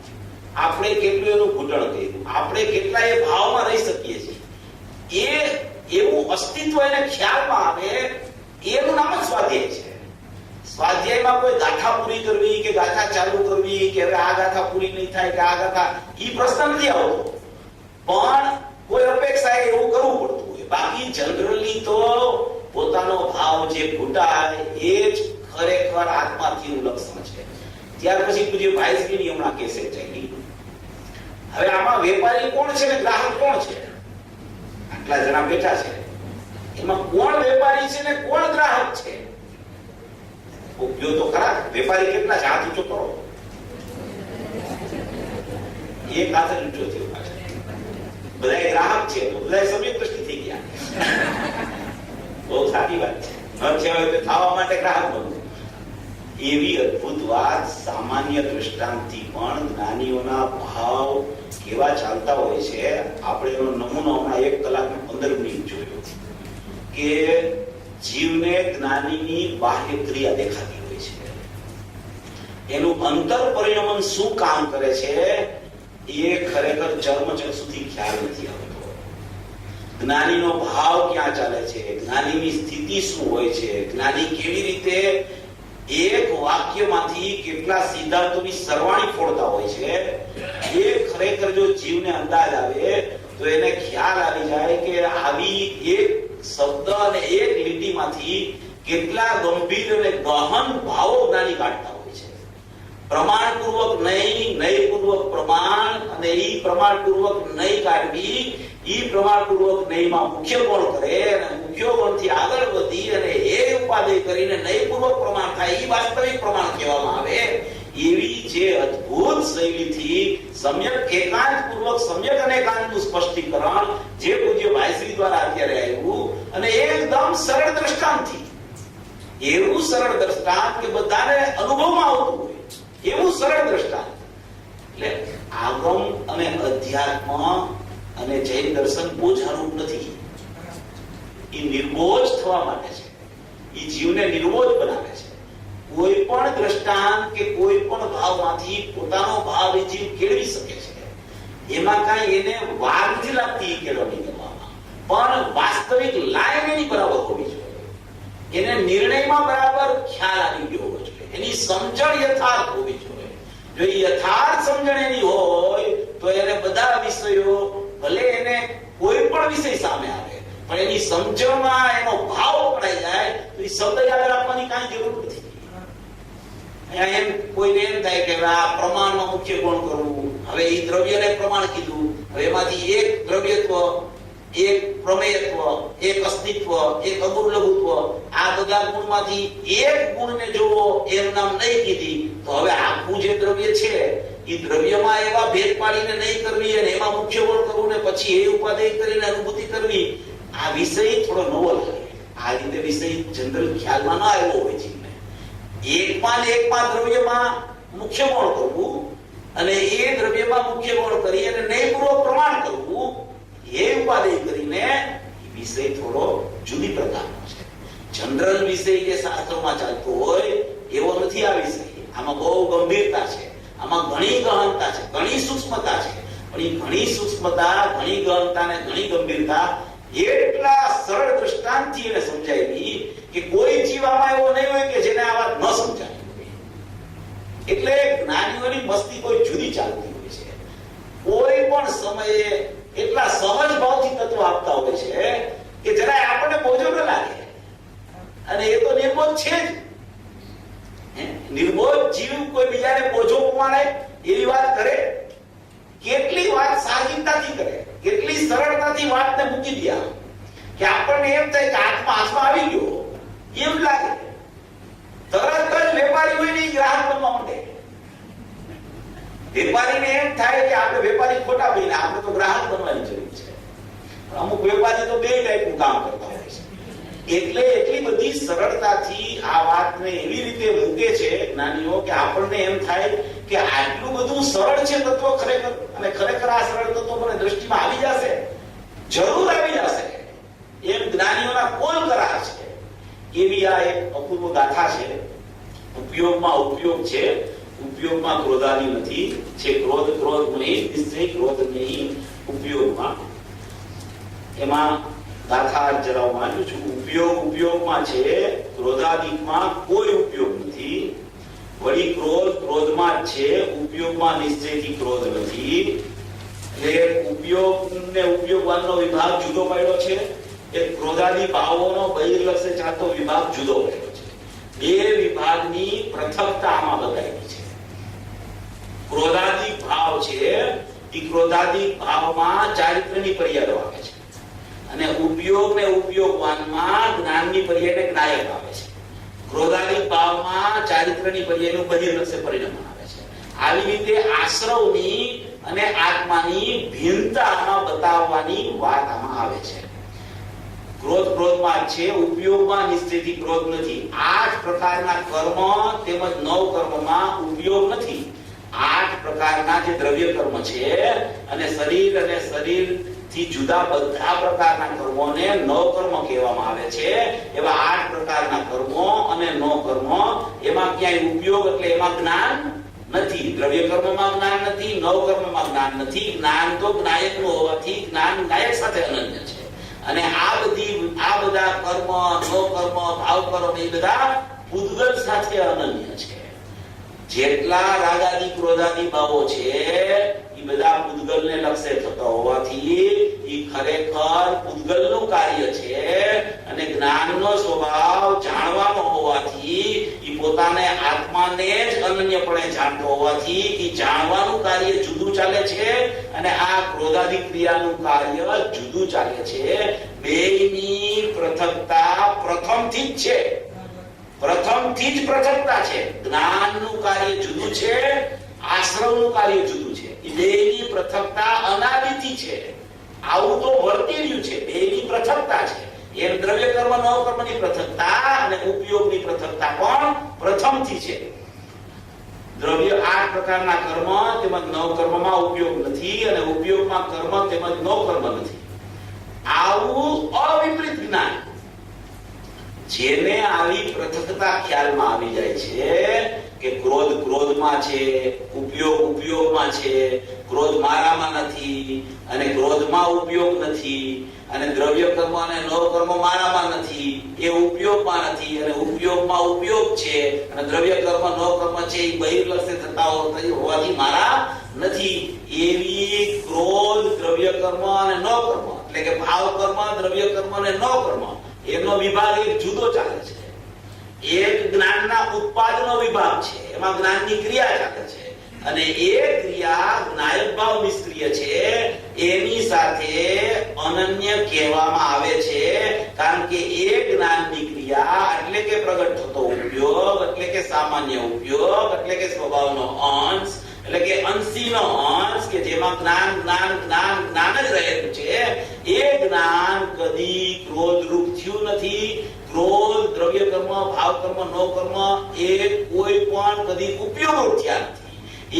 આપણે કેટલું એનું ઘૂંટણ કર્યું, આપણે કેટલા એ ભાવમાં રહી શકીએ છીએ, એ એવું અસ્તિત્વ એને ખ્યાલમાં આવે, એનું નામ જ સ્વાધ્યાય છે. સ્વાધ્યાયમાં કોઈ ગાથા પૂરી કરવી કે ગાથા ચાલુ કરવી કે હવે આ ગાથા પૂરી નહીં થાય કે આ ગાથા, ઈ પ્રશ્ન નથી આવતો. પણ કોઈ અપેક્ષા એવું કરવું પડતું હોય. બાકી જનરલી તો પોતાનો ભાવ જે ઘૂંટાય એ જ ખરેખર આત્માથીનું લક્ષણ છે. ત્યાર પછી પૂજ્ય ભાઈશ્રીની હમણાં કેસે ચાલી. હવે આમાં વેપારી કોણ છે ને ગ્રાહક કોણ છે? આટલા જણા બેઠા છે, એમાં કોણ વેપારી છે ને કોણ ગ્રાહક છે? ઉપયોગ તો ખરા. વેપારી કેટલા છે? હાથ ઊંચો કરો. એક હાથ ઊંચો થયો. બધા ગ્રાહક છે તો બધા સમ્યક દ્રષ્ટિ થઈ ગયા. બહુ સારી વાત છે. ન છે થવા માટે ગ્રાહક બનવું. એવી અદ્ભુત વાત સામાન્ય દ્રષ્ટાંતથી પણ જ્ઞાનીઓના ભાવ કેવા ચાલતા હોય છે. આપણે એનો નમૂનો હમણાં 1 કલાક ને 15 મિનિટ જોયો કે જીવને જ્ઞાનીની બાહ્ય ક્રિયા દેખાતી હોય છે, એનું અંતર પરિણમન શું કામ કરે છે એ ખરેખર ચર્મચક્ષુથી ખ્યાલ નથી આવતો. જ્ઞાનીનો ભાવ ક્યાં ચાલે છે, જ્ઞાનીની સ્થિતિ શું હોય છે, જ્ઞાની કેવી રીતે એક વાક્યમાંથી કેટલા સિદ્ધાંતોની સરવાણી ફોડતા હોય છે, એ ખરેખર જો જીવને અંદાજ આવે તો એને ખ્યાલ આવી જાય કે આવી એક શબ્દ અને એક લીટીમાંથી કેટલા ગંભીર અને ગહન ભાવો જ્ઞાની કાઢતા હોય છે. પ્રમાણપૂર્વક નહીં, નયપૂર્વક પ્રમાણ, અને ઈ પ્રમાણપૂર્વક નહીં કાઢવી, ઈ પ્રમાણપૂર્વક નહીંમાં મુખ્ય કોણ કરે અને મુખ્ય કોણથી આગળ વધી અને એ ઉપાદેય કરીને નયપૂર્વક પ્રમાણ થાય, ઈ વાસ્તવિક પ્રમાણ કહેવામાં આવે. એવી જે અદ્ભુત શૈલીથી સમ્યક એકાંત પૂર્વક સમ્યક અને એકાંતનું સ્પષ્ટીકરણ જે પૂજ્ય ભાઈશ્રી દ્વારા અત્યારે આવ્યું, અને એકદમ સરળ દ્રષ્ટાંતથી, એવું સરળ દ્રષ્ટાંત કે બધાને અનુભવમાં આવતું હોય એવું સરળ દ્રષ્ટાંત. એટલે આગમ અને અધ્યાત્મ અને જૈન દર્શન બોજારૂપ નથી. એ નિર્બોજ થવા માટે છે. એ જીવને નિર્બોજ બનાવે છે. કોઈ પણ દ્રષ્ટાંત કે કોઈ પણ ભાવમાંથી પોતાનો ભાવ એ જીવ કેળવી શકે છે. એમાં કાંઈ એને વાર નથી લાગતી કેળવણી કરવામાં, પણ વાસ્તવિક લાઈન એની બરાબર હોવી જોઈએ. એને નિર્ણયમાં બરાબર ખ્યાલ આવી ગયો હોવો જોઈએ. એની સમજણ યથાર્થ હોવી જોઈએ. જો યથાર્થ સમજણ એની હોય તો એને બધા વિષયો, ભલે એને કોઈ પણ વિષય સામે આવે પણ એની સમજણમાં એનો ભાવ પકડાઈ જાય તો એ શબ્દ યાદ રાખવાની કાંઈ જરૂર નથી. એમ કોઈને એમ થાય કે આ પ્રમાણમાં મુખ્ય કોણ કરવું, હવે એ દ્રવ્યને પ્રમાણ કીધું, હવે એમાંથી એક દ્રવ્યત્વ એક પ્રમેયત્વ, એક અસ્તિત્વ, એક અગુણ-લઘુત્વ, આ બધા ગુણમાંથી એક ગુણને જોવો એમ નામ નહીં કીધી તો હવે આખું જે દ્રવ્ય છે એ દ્રવ્યમાં એવા ભેદ પાડીને નહીં કરવી અને એમાં મુખ્ય બળ કરવું ને પછી એ ઉપાદેય કરીને અનુભૂતિ કરવી, આ વિષય થોડો નવો લાગે. આ રીતે વિષય જનરલ ખ્યાલમાં ન આવ્યો હોય છે. એકમાં ને એકમાં દ્રવ્યમાં મુખ્ય ગુણ કરવું અને એ દ્રવ્યમાં મુખ્ય ગુણ કરી અને ન્યાયપૂર્વક પ્રમાણ કરવું, એ ઉપાદેય કરીને વિષય થોડો જુદી પ્રકારનો છે. જનરલ વિષય જે શાસ્ત્રોમાં ચાલતો હોય એવો નથી આ વિષય. આમાં બહુ ગંભીરતા છે, આમાં ઘણી ગહનતા છે, ઘણી સૂક્ષ્મતા છે. પણ એ ઘણી સૂક્ષ્મતા, ઘણી ગહનતા ને ઘણી ગંભીરતા એટલા સરળ દ્રષ્ટાંતથી એને સમજાવી કે કોઈ જીવામાં એવો નહીં હોય કે જેને આ વાત ન સમજાય. એટલે જ્ઞાનીઓની મસ્તી કોઈ જુદી ચાલતી હોય છે. કોઈ પણ સમયે એટલા સહજ ભાવથી તત્વ આપતા હોય છે કે જરાય આપણને બોજો ન લાગે. અને એ તો નિર્બોધ છે જ. નિર્બોધ જીવ કોઈ બીજાને બોજો ઉપાડે એવી વાત કરે? કેટલી વાત સાહજિકતાથી કરે, કેટલી સરળતાથી વાતને મૂકી દે કે આપણને એમ થાય કે હાથમાં આવી ગયો એમ લાગે. તરત જ વેપારી હોય ને ગ્રાહક બનવા માંડે. વેપારીને એમ થાય કે આપણે વેપારી ખોટા બનીને આપણે તો ગ્રાહક બનવાની જરૂર છે. અમુક વેપારી તો બે ટાઈપનું કામ કરતા હોય છે. એટલે એટલી બધી સરળતાથી આ વાતને એવી રીતે મૂકે છે જ્ઞાનીઓ કે આપણને એમ થાય કે આટલું બધું સરળ છે તત્વ ખરેખર, અને ખરેખર આ સરળ તત્વ મને દ્રષ્ટિમાં આવી જશે, જરૂર આવી જશે એમ જ્ઞાનીઓના કોલ કરાર છે. એવી આ એક અપૂર્વ ગાથા છે. ઉપયોગમાં ઉપયોગ છે, ઉપયોગમાં ક્રોધાદી નથી. છે ક્રોધ, ક્રોધ નહીં, નિશ્ચય ક્રોધ નહીં ઉપયોગમાં. એમાં ગાથા જરા વાંચું છું. ઉપયોગ ઉપયોગમાં છે, ક્રોધાદિકમાં કોઈ ઉપયોગ નથી. વળી ક્રોધ ક્રોધમાં છે, ઉપયોગમાં નિશ્ચયથી ક્રોધ નથી. એટલે ઉપયોગ ને ઉપયોગવાનનો વિભાગ જુદો પડ્યો છે. એ ક્રોધાદી ભાવોનો બહિર્લક્ષે ચાલતો વિભાગ જુદો પડ્યો છે. બે વિભાગની પૃથકતા આમાં બતાવી છે. ક્રોધાદી ભાવ છે એ ક્રોધાદી ભાવમાં ચારિત્ર્યની પર્યાદો આવે છે અને ઉપયોગ ને ઉપયોગવાનમાં જ્ઞાનની પર્યાય જ્ઞાયક આવે છે. ક્રોધાદી ભાવમાં ચારિત્ર્યની પર્યાયનું બહિર્લક્ષે પરિણમન આવે છે. આવી રીતે આશ્રવની અને આત્માની ભિન્નતામાં બતાવવાની વાત આમાં આવે છે. ક્રોધ ક્રોધમાં છે, ઉપયોગમાં નિશ્ચયથી ક્રોધ નથી. 8 પ્રકારના કર્મ તેમજ 9 કર્મમાં ઉપયોગ નથી. 8 પ્રકારના જે દ્રવ્ય કર્મ છે અને શરીર થી જુદા બધા પ્રકારના કર્મોને 9 કર્મ કહેવામાં આવે છે. એવા 8 પ્રકારના કર્મો અને 9 કર્મ, એમાં ક્યાંય ઉપયોગ એટલે એમાં જ્ઞાન નથી. દ્રવ્ય કર્મમાં જ્ઞાન નથી, 9 કર્મમાં જ્ઞાન નથી. જ્ઞાન તો જ્ઞાયકનું હોવાથી જ્ઞાન જ્ઞાયક સાથે અનન્ય છે. અને આ બધા કર્મ, 9 કર્મ, ભાવ કર્મ એ બધા પૂતગલ સાથે અનન્ય છે. જેટલા રાગાદી ક્રોધાદી ભાવો છે એ બધા પૂતગલને લક્ષે થતા હોવાથી એ ખરેખર પૂતગલનું કાર્ય છે. અને જ્ઞાનનો સ્વભાવ જાણવાનો હોવાથી એ પોતાને આત્માને જ અનન્યપણે જાણતો હોવાથી એ જાણવાનું કાર્ય જુદું ચાલે છે અને આ ક્રોધાદી ક્રિયાનું કાર્ય જુદું ચાલે છે. બેયની પૃથકતા પ્રથમથી જ છે. પ્રથમથી જ પૃથકતા છે. જ્ઞાનનું કાર્ય જુદું છે, આશ્રવનું કાર્ય જુદું છે. એ બેયની પૃથકતા અનાદિથી છે. આવું તો વર્તી રહ્યું છે. બેયની પૃથકતા છે. એમ દ્રવ્ય કર્મ, 9 કર્મની પૃથકતા અને ઉપયોગની પૃથકતા પણ પ્રથમથી છે. દ્રવ્ય 8 પ્રકારના કર્મ તેમજ 9 કર્મમાં ઉપયોગ નથી અને ઉપયોગમાં કર્મ તેમજ 9 કર્મ નથી. આવું અવિપરીત જ્ઞાન જેને આવી પૃથકતા ખ્યાલમાં આવી જાય છે કે ક્રોધ ક્રોધમાં છે, ઉપયોગ ઉપયોગમાં છે, ક્રોધ મારામાં નથી અને ક્રોધમાં ઉપયોગ નથી, અને દ્રવ્ય કર્મ અને 9 કર્મ મારામાં નથી, એ ઉપયોગમાં નથી અને ઉપયોગમાં ઉપયોગ છે, અને દ્રવ્ય કર્મ 9 કર્મ છે એ બહિર્લક્ષે થતા હોવાથી મારા નથી. એવી ક્રોધ, દ્રવ્ય કર્મ અને 9 કર્મ એટલે કે ભાવ કર્મ, દ્રવ્ય કર્મ અને 9 કર્મ એનો વિભાગ એક જુદો ચાલે છે. એક જ્ઞાનના ઉત્પાદનનો વિભાગ છે, એમાં જ્ઞાનની ક્રિયા ચાલે છે. અને એ ક્રિયા જ્ઞાયક ભાવ નિષ્ક્રિય છે એની સાથે અનન્ય કહેવામાં આવે છે, કારણ કે એ જ્ઞાનની ક્રિયા એટલે કે પ્રગટ થતો ઉપયોગ એટલે કે સામાન્ય ઉપયોગ એટલે કે સ્વભાવનો અંશ એટલે કે અંશીનો અંશ કે જેમાં જ્ઞાન જ્ઞાન જ્ઞાન જ્ઞાન જ રહેલું છે, એ જ્ઞાન કદી ક્રોધ રૂપ થયું નથી. ક્રોધ, દ્રવ્ય કર્મ, ભાવ કર્મ, નો કર્મ એ કોઈ પણ કદી ઉપયોગ થયા નથી.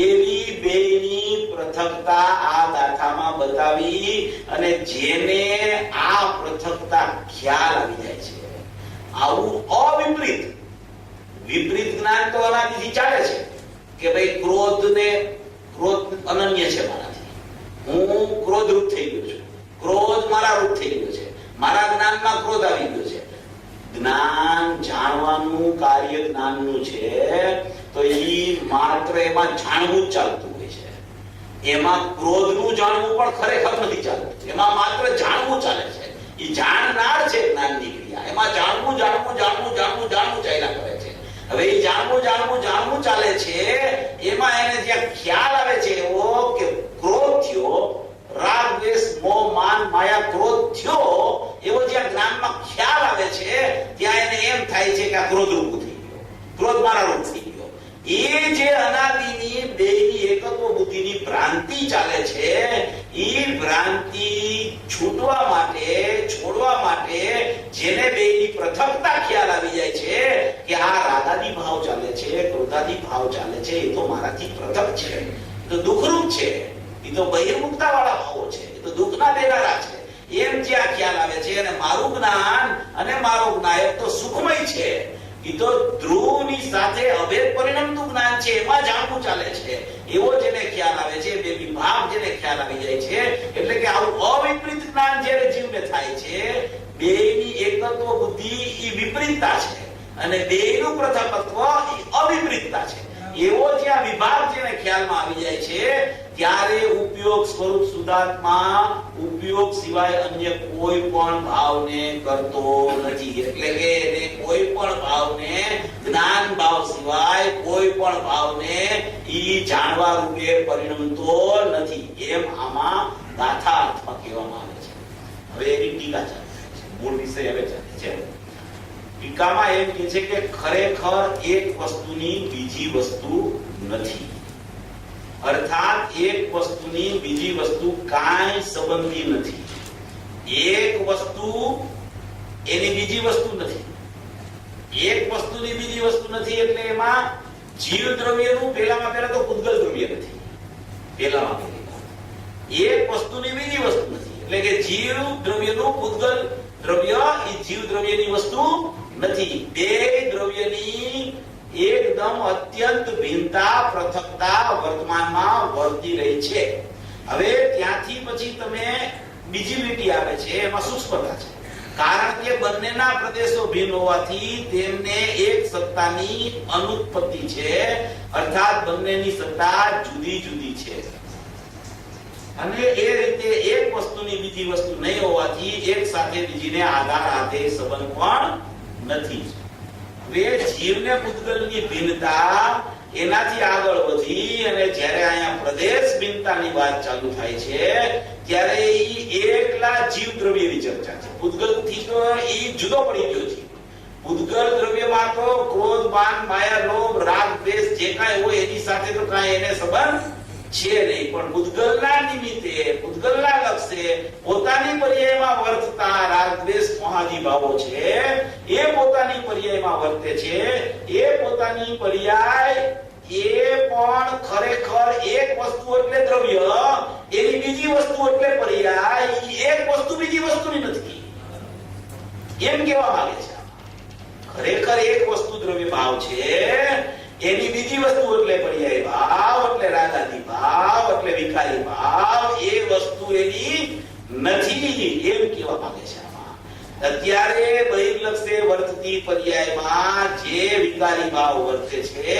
એવી બેની પૃથકતા આ ગાથામાં બતાવી અને જેને આ પૃથકતા ખ્યાલ આવી જાય છે, આવું અવિપરીત વિપરીત જ્ઞાન તો અનાદિથી ચાલે છે કે ભાઈ ક્રોધ અનન્ય છે મારાથી, હું ક્રોધ રૂપ થઈ ગયો છું, ક્રોધ મારા રૂપ થઈ ગયો છે, મારા જ્ઞાનમાં ક્રોધ આવી ગયો છે. જ્ઞાન જાણવાનું કાર્ય જ્ઞાનનું છે, તો ઈ માત્ર એમાં જાણવું જ ચાલતું હોય છે. એમાં ક્રોધનું જાણવું પણ ખરેખર નથી ચાલતું, એમાં માત્ર જાણવું ચાલે છે. ઈ જાણનાર છે જ્ઞાનની ક્રિયા, એમાં જાણવું જાણવું જાણવું જાણવું જાણવું ચાલ્યા કરે છે. હવે ઈ જાણવું જાણવું જાણવું ચાલે છે, એમાં એને જ્યાં ખ્યાલ આવે છે એવો કે ક્રોધ થયો, રાગ દ્વેષ મોહ માન માયા ક્રોધ થયો, એવો જ્યાં જ્ઞાનમાં ખ્યાલ આવે છે ત્યાં એને એમ થાય છે કે આ ક્રોધ રૂપ થઈ ગયો, ક્રોધ મારા રૂપ થઈ ગયો. એ જે અનાદિની બેની એકત્વ બુદ્ધિની ભ્રાંતિ ચાલે છે, એ ભ્રાંતિ છૂટવા માટે, છોડવા માટે જેને બેની પૃથકતા ખ્યાલ આવી જાય છે કે આ રાગાદી ભાવ ચાલે છે, ક્રોધાદી ભાવ ચાલે છે, એ તો મારાથી પૃથક છે, તો દુઃખરૂપ છે, એ તો બહિર્મુખતા વાળા ભાવો છે, એ તો દુઃખના દેનારા છે, એમ જ્યાં ખ્યાલ આવે છે. અને મારું જ્ઞાન અને મારો જ્ઞાયક તો સુખમય છે, એ તો ધ્રુવની સાથે અભેદ પરિણમતું જ્ઞાન છે, એમાં જાણવું ચાલે છે, એવો જેને ખ્યાલ આવે છે, બે વિભાગ જેને ખ્યાલ આવી જાય છે, એટલે કે આવું અવિપરીત જ્ઞાન જ્યારે જીવને થાય છે, બેની એકત્વ બુદ્ધિ એ વિપરીતતા છે અને બેનું પૃથકત્વ એ અવિપરીતતા છે. એવો જ્યાં વિભાગ જેને ખ્યાલમાં આવી જાય છે ત્યારે ઉપયોગ સ્વરૂપ શુદ્ધાત્મા ઉપયોગ સિવાય અન્ય કોઈ પણ ભાવને કરતો નથી. એટલે કે એને કોઈ પણ ભાવને જ્ઞાન ભાવ સિવાય કોઈ પણ ભાવને ઈ જાણવા રૂપે પરિણમતો નથી, એમ આમાં ગાથા અર્થમાં કહેવામાં આવે છે. હવે એની ટીકા ચાલે છે, મૂળ વિષય હવે ચાલે છે. ટીકામાં એમ કહે છે કે ખરેખર એક વસ્તુની બીજી વસ્તુ નથી, અર્થાત એક વસ્તુની બીજી વસ્તુ કાંઈ સંબંધી નથી. એક વસ્તુ એની બીજી વસ્તુ નથી, એક વસ્તુની બીજી વસ્તુ નથી એટલે એમાં જીવ દ્રવ્યનું પહેલા તો પૂતગલ દ્રવ્ય નથી. પહેલામાં પહેલી એક વસ્તુની બીજી વસ્તુ નથી એટલે કે જીવ દ્રવ્યનું પૂતગલ દ્રવ્ય એ જીવ દ્રવ્યની વસ્તુ નથી. બે દ્રવ્યની એકદમ અત્યંત ભિન્નતા પૃથકતા વર્તમાનમાં વર્તી રહી છે. હવે ત્યાંથી પછી તમે બીજી લીટી આવે છે, એમાં સૂક્ષ્મતા છે, કારણ કે બંનેના પ્રદેશો ભિન્ન હોવાથી તેમને એક સત્તાની અનુત્પત્તિ છે, અર્થાત બંનેની સત્તા જુદી જુદી છે. અને એ રીતે એક વસ્તુની બીજી વસ્તુ નહીં હોવાથી એક સાથે બીજીને આધાર આધેય સંબંધ પણ નથી. હવે જીવને પૂતગલની ભિન્નતા એનાથી આગળ વધી અને જ્યારે અહીંયા પ્રદેશ ભિન્નતાની વાત ચાલુ થાય છે ત્યારે ઈ એકલા જીવ દ્રવ્યની ચર્ચા છે. પૂતગલથી તો ઈ જુદો પડી ગયો છે. પૂતગલ દ્રવ્યમાં તો ક્રોધ માન માયા લોભ રાગ દ્વેષ જે કાંઈ હોય એની સાથે તો કાંઈ એને સંબંધ છે નહીં, પણ પૂતગલના નિમિત્તે પૂતગલના લક્ષ્ય પોતાની પર્યાયમાં વર્તતા રાગ દ્વેષ મોહાદી ભાવો છે, એ પોતાની પર્યાયમાં વર્તે છે. એ પોતાની પર્યાય એ પણ ખરેખર એક વસ્તુ એટલે દ્રવ્ય, એની બીજી વસ્તુ એટલે પર્યાય, એક વસ્તુ બીજી વસ્તુની નથી એમ કહેવા માંગે છે. ખરેખર એક વસ્તુ દ્રવ્ય ભાવ છે, એની બીજી વસ્તુ એટલે પર્યાય ભાવ એટલે રાગાદી ભાવ એટલે વિકારી ભાવ, એ વસ્તુ એની નથી એમ કહેવા માંગે છે. અત્યારે બહિર્લક્ષે વર્તતી પર્યાયમાં જે વિકારી ભાવ વર્તે છે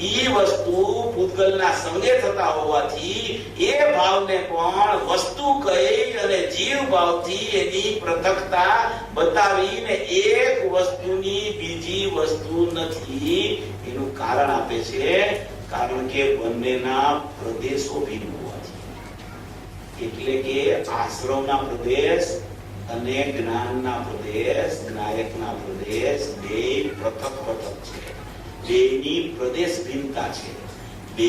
ઈ વસ્તુ પૂતગલના સંગે થતા હોવાથી એ ભાવને પણ વસ્તુ કહી અને જીવ ભાવથી એની પૃથકતા બતાવીને એક વસ્તુની બીજી વસ્તુ નથી એનું કારણ આપે છે. કારણ કે બંનેના પ્રદેશો ભિન્ન હોવાથી, એટલે કે આશ્રમના પ્રદેશ અને જ્ઞાનના પ્રદેશ, જ્ઞાયકના પ્રદેશ બે પૃથક પૃથક છે. બેની પ્રદેશ ભિન્નતા છે. બે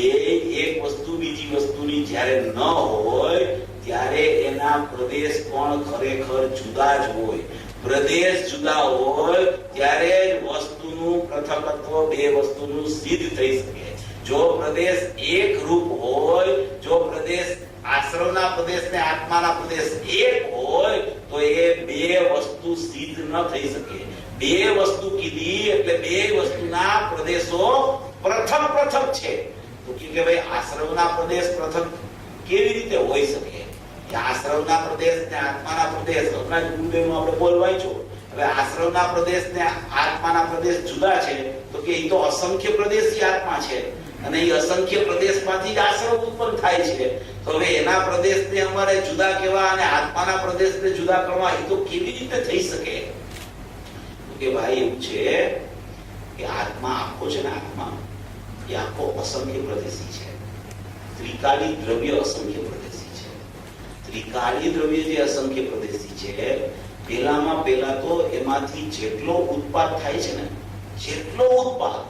એક વસ્તુ બીજી વસ્તુની જ્યારે ન હોય ત્યારે એના પ્રદેશ પણ ખરેખર જુદા જ હોય. પ્રદેશ જુદા હોય ત્યારે જ વસ્તુનું પૃથકત્વ બે વસ્તુનું સિદ્ધ થઈ શકે. જો પ્રદેશ એક રૂપ હોય, જો પ્રદેશ આશ્રમના પ્રદેશ ને આત્માના પ્રદેશ એક હોય તો એ બે વસ્તુ સિદ્ધ ન થઈ શકે. બે વસ્તુ કીધી એટલે બે વસ્તુના પ્રદેશો પૃથક પૃથક છે. તો કે ભાઈ આશ્રમના પ્રદેશ પૃથક કેવી રીતે હોઈ શકે? આશ્રમના પ્રદેશ ને આત્માના પ્રદેશ, હમણાં જ ગુરુદેવનું આપણે બોલવાય છો. હવે આશ્રમના પ્રદેશ ને આત્માના પ્રદેશ જુદા છે તો કે એ તો અસંખ્ય પ્રદેશી આત્મા છે અને એ અસંખ્ય પ્રદેશમાંથી જ આશ્રમ ઉત્પન્ન થાય છે. તો હવે એના પ્રદેશને અમારે જુદા કહેવા અને આત્માના પ્રદેશને જુદા કરવા એ તો કેવી રીતે થઈ શકે? કે ભાઈ એવું છે કે આત્મા આખો છે ને, આત્મા એ આખો અસંખ્ય પ્રદેશી છે. ત્રિકાલી દ્રવ્ય અસંખ્ય પ્રદેશી છે. ત્રિકાલી દ્રવ્ય જે અસંખ્ય પ્રદેશી છે, પેલામાં પેલા તો એમાંથી જેટલો ઉત્પાદ થાય છે ને, જેટલો ઉત્પાદ,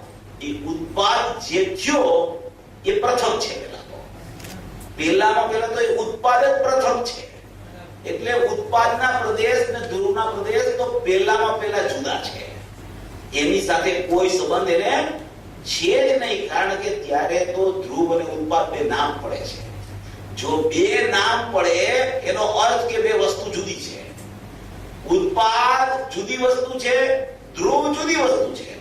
એ ઉત્પાદ જે થયો એ પ્રથમ છે. પેલામાં પેલા તો એ ઉત્પાદ જ પ્રથમ છે. એટલે ઉત્પાદના પ્રદેશ ને ધ્રુવના પ્રદેશ તો પેલામાં પેલા જુદા છે. એની સાથે કોઈ સંબંધ એને છે જ નહીં, કારણ કે ત્યારે તો ધ્રુવ અને ઉત્પાદ બે નામ પડે છે. જો બે નામ પડે એનો અર્થ કે બે વસ્તુ જુદી છે. ઉત્પાદ જુદી વસ્તુ છે, ધ્રુવ જુદી વસ્તુ છે.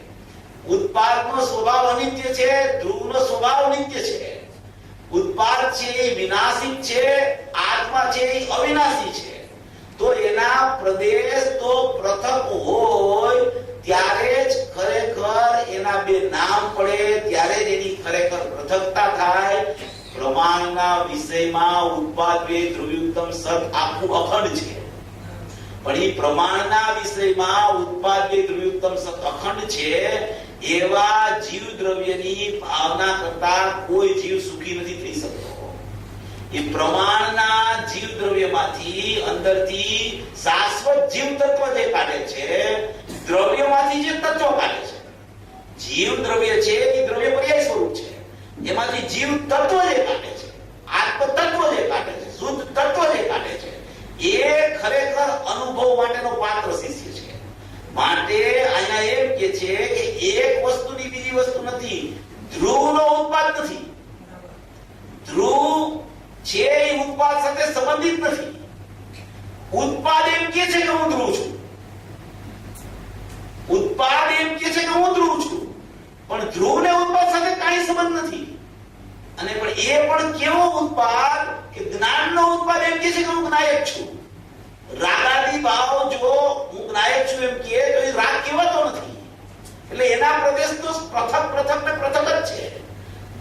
ઉત્પાદનો સ્વભાવ અનિત્ય છે, ધ્રુવનો સ્વભાવ નિત્ય છે. ઉત્પાદ છે એ વિનાશિક છે, આત્મા છે એ અવિનાશી છે. તો એના પ્રદેશ તો પૃથક હોય ત્યારે જ ખરેખર એના બે નામ પડે, ત્યારે જ એની ખરેખર પૃથકતા થાય. પ્રમાણના વિષયમાં ઉત્પાદ બે ધ્રુવયુક્તમ સત આખું અખંડ છે, પણ એ પ્રમાણના વિષયમાં ઉત્પાદ બે ધ્રુવયુક્તમ સત અખંડ છે. એવા જીવ દ્રવ્યની ભાવના કરતા કોઈ જીવ સુખી નથી થઈ શકતો. એ પ્રમાણના જીવ દ્રવ્યમાંથી અંદરથી શાશ્વત જીવ તત્વ જે કાઢે છે, દ્રવ્યમાંથી જે તત્વ કાઢે છે. જીવ દ્રવ્ય છે એ દ્રવ્ય પર્યાય સ્વરૂપ છે. એમાંથી જીવ તત્વ જે કાઢે છે, આત્મ તત્વ જે કાઢે છે, શુદ્ધ તત્વ જે કાઢે છે, એ ખરેખર અનુભવ માટેનો પાત્ર શિષ્ય છે. માટે અહીંયા એમ કે છે કે એક વસ્તુની બીજી વસ્તુ નથી. ધ્રુવનો ઉત્પાદ નથી. ધ્રુવ છે એ ઉત્પાદ સાથે સંબંધિત નથી. ઉત્પાદ એમ કે છે કે હું ધ્રુવ છું. ઉત્પાદ એમ કે છે કે હું ધ્રુવ છું, પણ ધ્રુવને ઉત્પાદ સાથે કાંઈ સંબંધ નથી. અને પણ એ પણ કેવો ઉત્પાદ કે જ્ઞાનનો ઉત્પાદ એમ કે છે કે હું જ્ઞાયક છું. રાગાદી ભાવ જો હું જ્ઞાયક છું એમ કહે તો એ રાગ કહેવાતો નથી. એટલે એના પ્રદેશ તો પૃથક પૃથક ને પૃથક જ છે.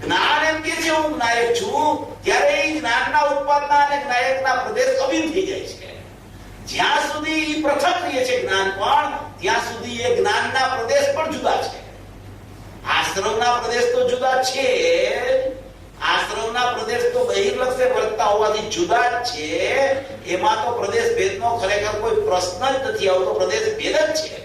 જ્ઞાન એમ કે છે હું જ્ઞાયક છું, ત્યારે એ જ્ઞાનના ઉત્પાદના અને જ્ઞાયકના પ્રદેશ અભિન્ન થઈ જાય છે. જ્યાં સુધી એ પૃથક રહે છે જ્ઞાન પણ, ત્યાં સુધી એ જ્ઞાનના પ્રદેશ પણ જુદા છે. આશ્રમના પ્રદેશ તો જુદા છે. આશ્રમના પ્રદેશ તો બહિર્લક્ષે વર્તતા હોવાથી જુદા જ છે. એમાં તો પ્રદેશ ભેદનો ખરેખર કોઈ પ્રશ્ન જ નથી આવતો. પ્રદેશ ભેદ જ છે.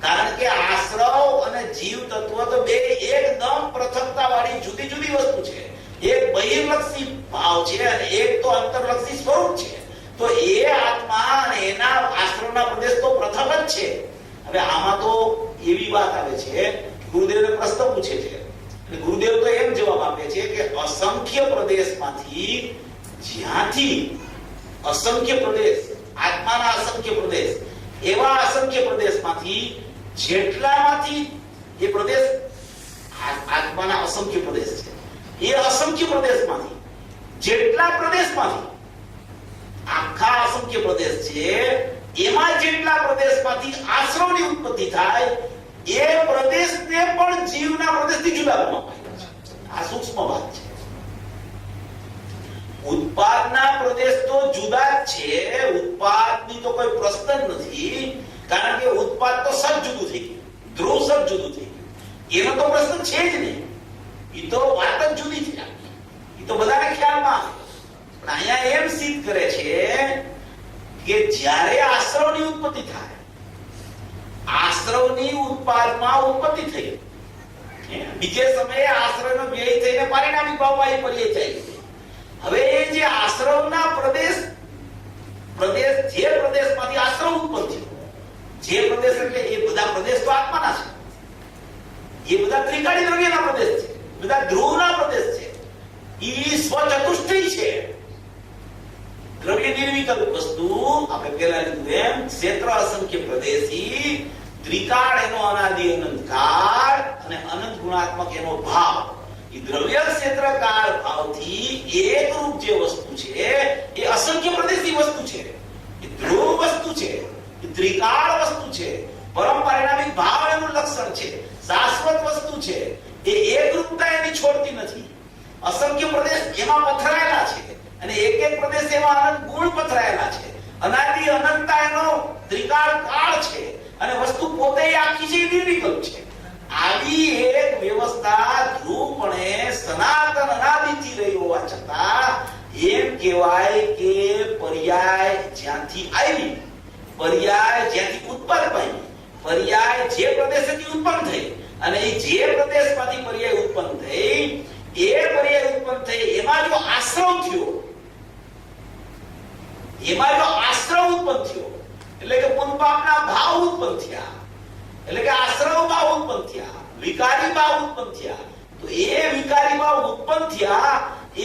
કારણ કે આશ્રવ અને જીવ તત્વ તો બે એકદમ પૃથકતા વાળી જુદી જુદી વસ્તુ છે. એક બહિર્લક્ષી ભાવ છે અને એક તો અંતરલક્ષી સ્વરૂપ છે. તો એ આત્મા અને એના આશ્રમના પ્રદેશ તો પૃથક જ છે. હવે આમાં તો એવી વાત આવે છે, ગુરુદેવને પ્રશ્ન પૂછે છે, ગુરુદેવ તો એમ જવાબ આપે છે કે અસંખ્ય પ્રદેશમાંથી, જ્યાંથી અસંખ્ય પ્રદેશ, આત્માના અસંખ્ય પ્રદેશ, એવા અસંખ્ય પ્રદેશમાંથી જેટલામાંથી એ પ્રદેશ આત્માના અસંખ્ય પ્રદેશ છે, એ અસંખ્ય પ્રદેશમાંથી જેટલા પ્રદેશમાંથી આખા અસંખ્ય પ્રદેશ છે, એમાં જેટલા પ્રદેશમાંથી આશ્રમની ઉત્પત્તિ થાય, એ પ્રદેશને પણ જીવના પ્રદેશથી જુદા કરવામાં આવ્યા છે. આ સૂક્ષ્મ વાત છે. ઉત્પાદના પ્રદેશ તો જુદા જ છે. ઉત્પાદની તો કોઈ પ્રશ્ન જ નથી, કારણ કે ઉત્પાદ તો સજ જુદું થઈ ગયું, ધ્રુવ સજ જુદું થઈ ગયું. એનો તો પ્રશ્ન છે જ નહીં. ઈ તો વાત જ જુદી છે. ઈ તો બધાને ખ્યાલમાં આવે. પણ અહીંયા એમ સિદ્ધ કરે છે કે જ્યારે આશ્રવની ઉત્પત્તિ થાય, આશ્રવની ઉત્પાદમાં ઉત્પત્તિ થઈ, બીજે સમયે આશ્રવનો વ્યય થઈને પારિણામિક ભાવમાં એ પર્યાય જાય છે. હવે એ જે આશ્રવના પ્રદેશ જે પ્રદેશમાંથી આશ્રવ ઉત્પન્ન થયો, જે પ્રદેશ એટલે એ બધા પ્રદેશ તો આત્માના છે, એ બધા ત્રિકાળી દ્રવ્યના પ્રદેશ છે, બધા ધ્રુવના પ્રદેશ છે, ઈ સ્વચતુષ્ટય છે. દ્રવ્ય નિર્વિકલ્પ વસ્તુ આપણે પહેલા લીધું એમ ક્ષેત્ર અસંખ્ય પ્રદેશી, ત્રિકાળ એનો અનાદિ અનંત કાળ અને અનંત ગુણાત્મક એનો ભાવ. એ દ્રવ્ય ક્ષેત્ર કાળ ભાવથી એક રૂપ જે વસ્તુ છે એ અસંખ્ય પ્રદેશી વસ્તુ છે, એ ધ્રુવ વસ્તુ છે, એ ત્રિકાળ વસ્તુ છે, પરમ પરિણામિક ભાવ એનું લક્ષણ છે, શાશ્વત વસ્તુ છે. એ એક રૂપતા એની છોડતી નથી. અસંખ્ય પ્રદેશ એમાં પથરાયેલા છે અને એક એક પ્રદેશ એમાં અનંત ગુણ પથરાયેલા છે. અનાદિ અનંતતા એનો ત્રિકાળ કાળ છે અને વસ્તુ પોતે આખી છે નિર્વિકલ્પ છે. આવી એક વ્યવસ્થા ધ્રુવપણે સનાતન અનાદિથી રહી હોવા છતાં એમ કહેવાય કે પર્યાય જ્યાંથી આવી, પર્યાય જ્યાંથી ઉત્પન્ન પામી, પર્યાય જે પ્રદેશથી ઉત્પન્ન થઈ અને એ જે પ્રદેશમાંથી પર્યાય ઉત્પન્ન થઈ, એ પર્યાય ઉત્પન્ન થઈ એમાં જો આશ્રવ થયો, એમાં જો આશ્રવ ઉત્પન્ન થયો એટલે કે પુનપાપના ભાવ ઉત્પન્ન થયા, એટલે કે આશ્રવ ભાવ ઉત્પન્ન થયા, વિકારી ભાવ ઉત્પન્ન થયા. તો એ વિકારી ભાવ ઉત્પન્ન થયા, એ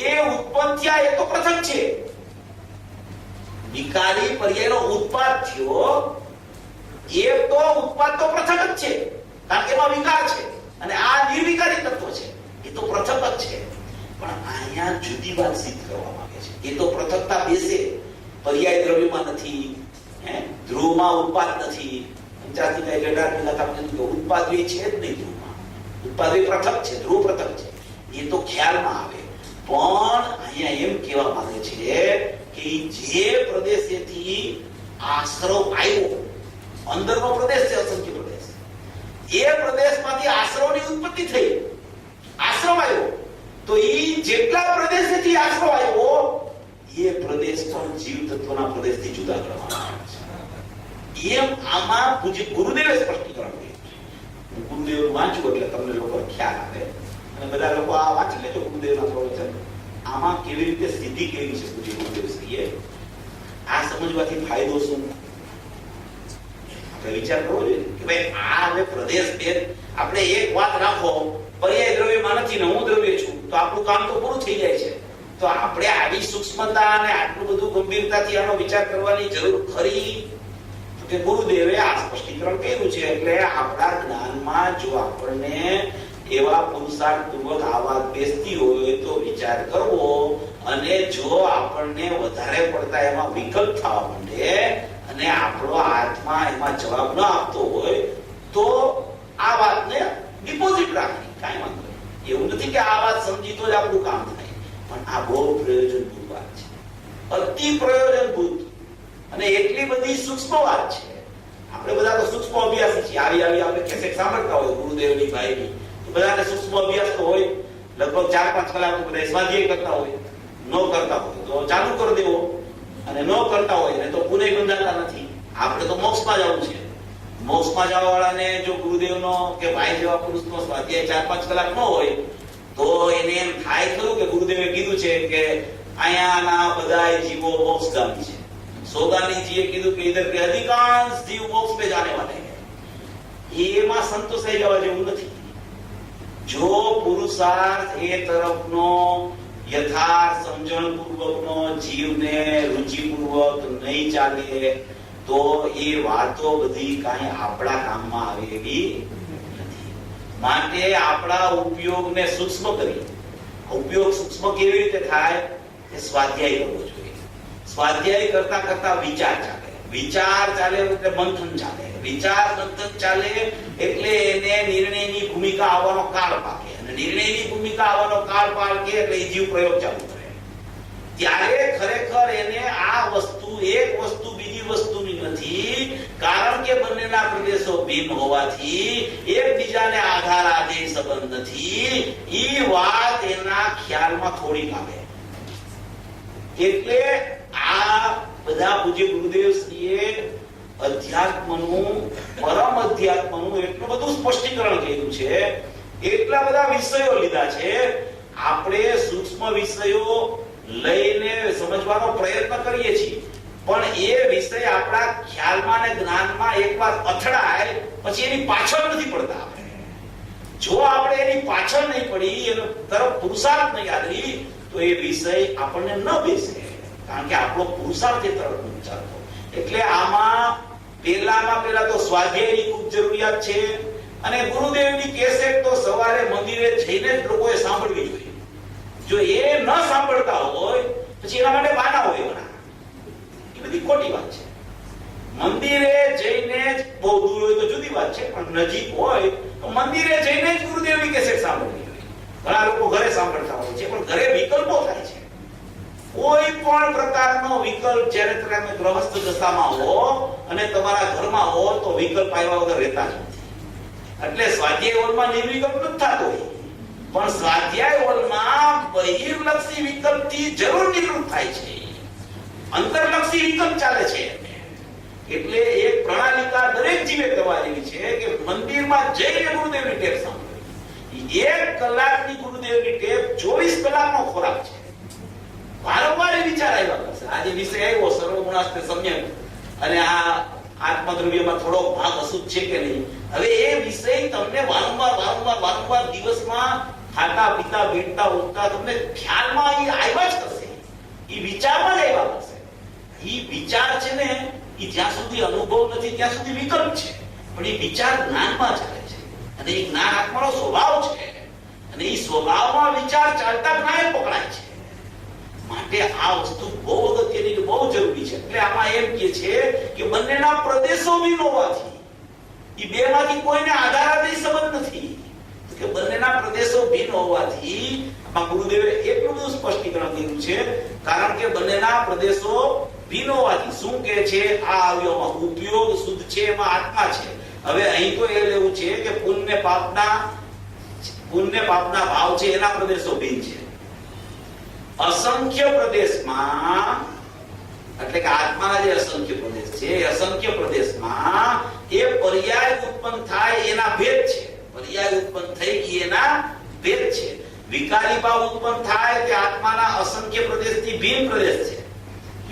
તો પૃથક છે. વિકારી પર્યાયનો ઉત્પાદ થયો, એ તો ઉત્પાદ તો પૃથક જ છે, કારણ કે એમાં વિકાર છે અને આ નિર્વિકારી તત્વ છે, એ તો પૃથક જ છે. પણ અહીંયા જુદી વાત સિદ્ધ કરવા માંગે છે. એ તો પૃથકતા બેસે, પર્યાય દ્રવ્યમાં નથી, ધ્રુવમાં ઉત્પાદ નથી. ઉત્પાદ છે જ નહીં ધ્રુવમાં, ઉત્પાદ પૃથક છે, ધ્રુવ પૃથક છે, એ તો ખ્યાલમાં આવે. પણ અહીંયા એમ કહેવા માંગે છે કે જે પ્રદેશેથી આશ્રવ આવ્યો, અંદરનો પ્રદેશ છે અસંખ્ય પ્રદેશ, એ પ્રદેશમાંથી આશ્રવની ઉત્પત્તિ થઈ, આશ્રવ આવ્યો, તો એ જેટલા પ્રદેશેથી આશ્રવ આવ્યો એ પ્રદેશ પણ જીવ તત્વના પ્રદેશથી જુદા કરવામાં આવે છે. એમ આમાં પૂજ્ય ગુરુદેવે સ્પષ્ટીકરણ કર્યું છે. હું ગુરુદેવ વાંચું એટલે તમને લોકો ખ્યાલ આવે અને બધા લોકો આ વાંચી લેજો ગુરુદેવના પ્રવચન. આમાં કેવી રીતે સિદ્ધિ કેવી છે પૂજ્ય ગુરુદેવશ્રીએ, આ સમજવાથી ફાયદો શું? આપણે વિચાર કરવો જોઈએ કે ભાઈ આ હવે પ્રદેશ ભેદ આપણે એક વાત રાખો, પર્યાય દ્રવ્યમાં નથી ને હું દ્રવ્ય છું, તો આપણું કામ તો પૂરું થઈ જાય છે. તો આપણે આવી સૂક્ષ્મતા અને આટલું બધું ગંભીરતાથી આનો વિચાર કરવાની જરૂર ખરી? તો કે ગુરુદેવે આ સ્પષ્ટીકરણ કર્યું છે. એટલે આપણા જ્ઞાનમાં જો આપણને એવા પુરુષાર્થપૂર્વક આ વાત બેસતી હોય તો વિચાર કરવો, અને જો આપણને વધારે પડતા એમાં વિકલ્પ થવા માંડે અને આપણો આત્મા એમાં જવાબ ન આપતો હોય તો આ વાતને ડિપોઝિટ રાખવી, કાંઈ વાંધો નહીં. એવું નથી કે આ વાત સમજી તો જ આપણું કામ થાય, પણ આ બહુ પ્રયોજનભૂત વાત છે, અતિ પ્રયોજનભૂત અને એટલી બધી સૂક્ષ્મ વાત છે. આપણે બધા તો સૂક્ષ્મ અભ્યાસી છીએ. આવી આપણે કેસેટ સાંભળતા હોય ગુરુદેવની ભાઈની, તો બધાને સૂક્ષ્મ અભ્યાસ તો હોય, લગભગ 4-5 કલાક બધા સ્વાધ્યાય કરતા હોય. ન કરતા હોય તો ચાલુ કરી દેવો, અને ન કરતા હોય ને તો પુનઃ બંધાતા નથી. આપણે તો મોક્ષમાં જવું છે. મોક્ષમાં જવા વાળાને જો ગુરુદેવનો કે ભાઈ જેવા પુરુષનો સ્વાધ્યાય 4-5 કલાક ન હોય તો એને એમ થાય ખરું કે ગુરુદેવે કીધું છે કે અહીંયાના બધા જીવો મોક્ષગામી છે. સોગાનીજીએ કીધું કે ઇધર કે અધિકાંશ જીવ મોક્ષ पे जाने वाले हैं. એમાં સંતોષાઈ જવા જેવું નથી. જો પુરુષાર્થ એ તરફનો યથાર્થ સમજણ પૂર્વકનો જીવને રુચિપૂર્વક નહીં ચાલે તો એ વાતો બધી કાંઈ આપણા કામમાં આવે એવી નથી. માટે આપણા ઉપયોગને સૂક્ષ્મ કરી. ઉપયોગ સૂક્ષ્મ કેવી રીતે થાય? કે સ્વાધ્યાય કરવો જોઈએ. સ્વાધ્યાય કરતા કરતા વિચાર ચાલે, વિચાર ચાલે એટલે મંથન ચાલે, વિચાર મંથન ચાલે એટલે એને નિર્ણયની ભૂમિકા આવવાનો કાળ પાકે, અને નિર્ણયની ભૂમિકા આવવાનો કાળ પાકે એટલે એ જીવ પ્રયોગ ચાલુ કરે. ત્યારે ખરેખર એને આ વસ્તુ એક વસ્તુ બીજી વસ્તુની નથી, કારણ કે બંનેના પ્રદેશો ભિન્ન હોવાથી એકબીજાને આધાર આદેશ સંબંધ નથી, ઈ વાત એના ખ્યાલમાં થોડીક આવે. એટલે આ બધા પૂજ્ય ગુરુદેવ શ્રીએ અધ્યાત્મનું, પરમ અધ્યાત્મનું એટલું બધું સ્પષ્ટીકરણ કર્યું છે, એટલા બધા વિષયો લીધા છે. આપણે સૂક્ષ્મ વિષયો લઈને સમજવાનો પ્રયત્ન કરીએ છીએ, પણ એ વિષય આપણા ખ્યાલમાં અને જ્ઞાનમાં એકવાર અથડાય પછી એની પાછળ નથી પડતા. જો આપણે એની પાછળ નહીં પડી, એનો તરફ પુરુષાર્થ નહીં આદરી, તો એ વિષય આપણને ન બેસે, કારણ કે આપણો પુરુષાર્થ એ તરફ નથી ચાલતો. એટલે આમાં પહેલા તો સ્વાધ્યાયની ખૂબ જરૂરિયાત છે, અને ગુરુદેવની કેસેટ તો સવારે મંદિરે જઈને જ લોકોએ સાંભળવી જોઈએ. જો એ ન સાંભળતા હોય પછી એના માટે બહાના હોય ઘણા. એ બધી ખોટી વાત છે. મંદિરે જઈને જ, બહુ દૂર હોય તો જુદી વાત છે, પણ નજીક હોય તો મંદિરે જઈને જ ગુરુદેવની કેસેટ સાંભળવી જોઈએ. ઘણા લોકો ઘરે સાંભળતા હોય છે, પણ ઘરે વિકલ્પો થાય છે. કોઈ પણ પ્રકારનો વિકલ્પ જ્યારે તમે ગ્રહસ્થ દશામાં હો અને તમારા ઘરમાં હો તો વિકલ્પ આવ્યા વગર રહેતા જ નથી. એટલે સ્વાધ્યાય હોલમાં નિર્વિકલ્પ નથી થતો, પણ સ્વાધ્યાય હોલમાં બહિર્લક્ષી વિકલ્પથી જરૂર નિવૃત્ત થાય છે, અંતરલક્ષી વિકલ્પ ચાલે છે. એટલે એક પ્રણાલિકા દરેક જીવે કરવા જેવી છે કે મંદિરમાં જઈને ગુરુદેવની ટેપ સાંભળવી. 1 કલાકની ગુરુદેવની ટેપ 24 કલાકનો ખોરાક છે. વારંવાર વિચાર આવ્યા કરશે. આજે વિષય આવ્યો સર્વગુણાસ્તે સમ્યક, અને આ આત્મદ્રવ્યમાં થોડો ભાગ અશુદ્ધ છે કે નહીં, હવે એ વિષય તમને વારંવાર દિવસમાં ખાતા પીતા બેઠતા ઉઠતા તમને ખ્યાલમાં એ આવ્યા જ કરશે. એ વિચારમાં જ આવ્યા કરશે. એ વિચાર છે ને, એ જ્યાં સુધી અનુભવ નથી ત્યાં સુધી વિકલ્પ છે, પણ એ વિચાર જ્ઞાનમાં ચાલે છે, અને એ જ્ઞાન આત્માનો સ્વભાવ છે, અને એ સ્વભાવમાં વિચાર ચાલતા જ્ઞાન પકડાય છે. માટે આ વસ્તુ બહુ અગત્યની, બહુ જરૂરી છે. એટલે આમાં એમ કે છે કે બંનેના પ્રદેશો ભિન્ન હોવાથી, એ બેમાંથી કોઈને આધારાથી સંબંધ નથી, કે બંનેના પ્રદેશો ભિન્ન હોવાથી આમાં ગુરુદેવે એટલું બધું સ્પષ્ટીકરણ કર્યું છે. કારણ કે બંનેના પ્રદેશો ભિન્ન હોવાથી શું કહે છે, આ અવયવમાં ઉપયોગ શુદ્ધ છે, એમાં આત્મા છે. હવે અહીં તો એ લેવું છે કે પુણ્ય પાપના ભાવ છે, એના પ્રદેશો ભિન્ન છે. અસંખ્ય પ્રદેશમાં, એટલે કે આત્માના જે અસંખ્ય પ્રદેશ છે, એ અસંખ્ય પ્રદેશમાં એ પર્યાય ઉત્પન્ન થાય એના ભેદ છે. પર્યાય ઉત્પન્ન થઈ ગઈ એના ભેદ છે. વિકારી ભાવ ઉત્પન્ન થાય તે આત્માના અસંખ્ય પ્રદેશથી ભિન્ન પ્રદેશ છે.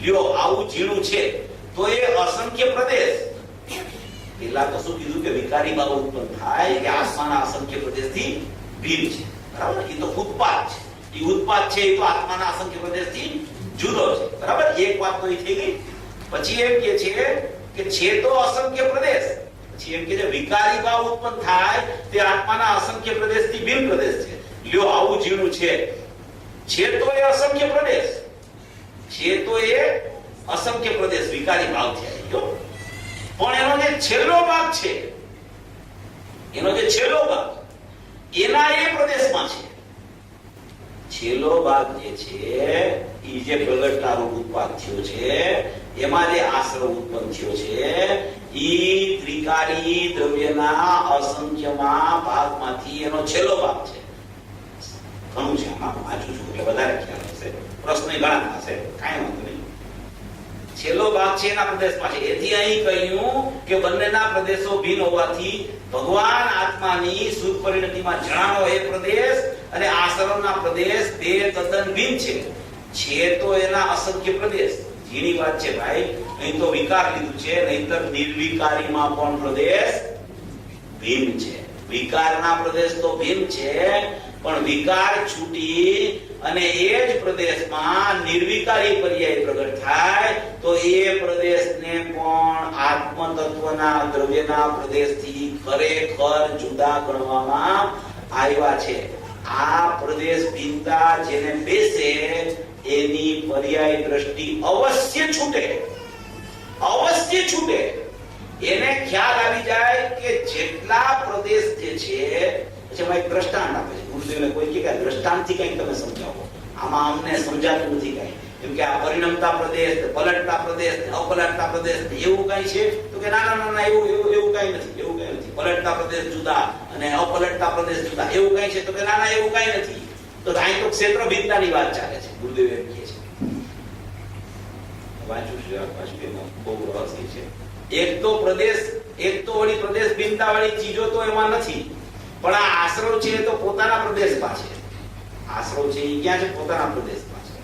લ્યો આવું ઝીણું છે તો એ અસંખ્ય પ્રદેશ. પેલા તો શું કીધું કે વિકારી ભાવ ઉત્પન્ન થાય કે આત્માના અસંખ્ય પ્રદેશથી ભિન્ન છે, બરાબર? એ તો ઉત્પાદ છે. એ ઉત્પાદ છે, એ તો આત્માના અસંખ્ય પ્રદેશથી જુદો છે, બરાબર? એક વાત તો એ થઈ ગઈ. પછી એમ કે છે તો અસંખ્ય પ્રદેશ. પછી એમ કે છે વિકારી ભાવ ઉત્પન્ન થાય તે આત્માના અસંખ્ય પ્રદેશથી ભિન્ન પ્રદેશ છે. લ્યો આવું ઝીણું છે તો એ અસંખ્ય પ્રદેશ છે, તો એ અસંખ્ય પ્રદેશ વિકારી ભાવ થી આવી ગયો. પણ એનો જે છેલ્લો ભાગ છે, એના એ પ્રદેશમાં છે. છેલ્લો ભાગ જે છે એ જે પ્રગટના રૂપ ઉત્પાદ થયો છે, એમાં જે આશ્રવ ઉત્પન્ન થયો છે, ઈ ત્રિકારી દ્રવ્યના અસંખ્યમાં ભાગમાંથી એનો છેલ્લો ભાગ છે. ઘણું છે, આમાં વાંચું છું એટલે વધારે ખ્યાલ હશે. પ્રશ્ન ઘણા થશે, કાંઈ વાંધો નહીં. છેલ્લો ભાગ છે એના પ્રદેશમાં છે. એથી અહીં કહ્યું કે બંનેના પ્રદેશો ભિન્ન હોવાથી ભગવાન આત્માની શુદ્ધ પરિણતિમાં જણાનો એ પ્રદેશ અને આશ્રમના પ્રદેશ બે તદ્દન ભિન્ન છે તો એના અસંખ્ય પ્રદેશ. ઝીણી વાત છે ભાઈ, અહીં તો વિકાર લીધું છે, નહીતર નિર્વિકારીમાં પણ પ્રદેશ ભિન્ન છે. વિકારના પ્રદેશ તો ભિન્ન છે, પણ વિકાર છૂટી અને એ જ પ્રદેશમાં નિર્વિકારી પર્યાય પ્રગટ થાય તો એ પ્રદેશને પણ આત્મ તત્વના દ્રવ્યના પ્રદેશથી ખરેખર જુદા ગણવામાં આવ્યા છે. આ પ્રદેશ ભિન્નતા જેને બેસે એની પર્યાય દ્રષ્ટિ અવશ્ય છૂટે. એને ખ્યાલ આવી જાય કે જેટલા પ્રદેશ જે છે, પછી એક દ્રષ્ટાંત આપે છે ગુરુદેવને. કોઈ કે દ્રષ્ટાંતથી કંઈક તમે સમજાવો, આમાં અમને સમજાતું નથી કઈ. કેમ કે આ પરિણમતા પ્રદેશ, પલટતા પ્રદેશ, અપલટતા પ્રદેશ એવું કઈ છે? તો કે ના એવું કઈ નથી. પલટતા પ્રદેશ જુદા અને અપલટતા પ્રદેશ જુદા, એવું કઈ છે? તો કે ના ના એવું કઈ નથી. તો અહીં તો ક્ષેત્ર ભિન્નતાની વાત ચાલે છે. ગુરુદેવ એમ કહે છે, વાંચું છું પાછું, એમાં બહુ રહસ્ય છે. એક તો વળી પ્રદેશ ભિન્નતા વાળી ચીજો તો એમાં નથી, પણ આ આશ્રવ છે એ તો પોતાના પ્રદેશમાં છે. આશ્રવ છે એ ક્યાં છે? પોતાના પ્રદેશમાં છે.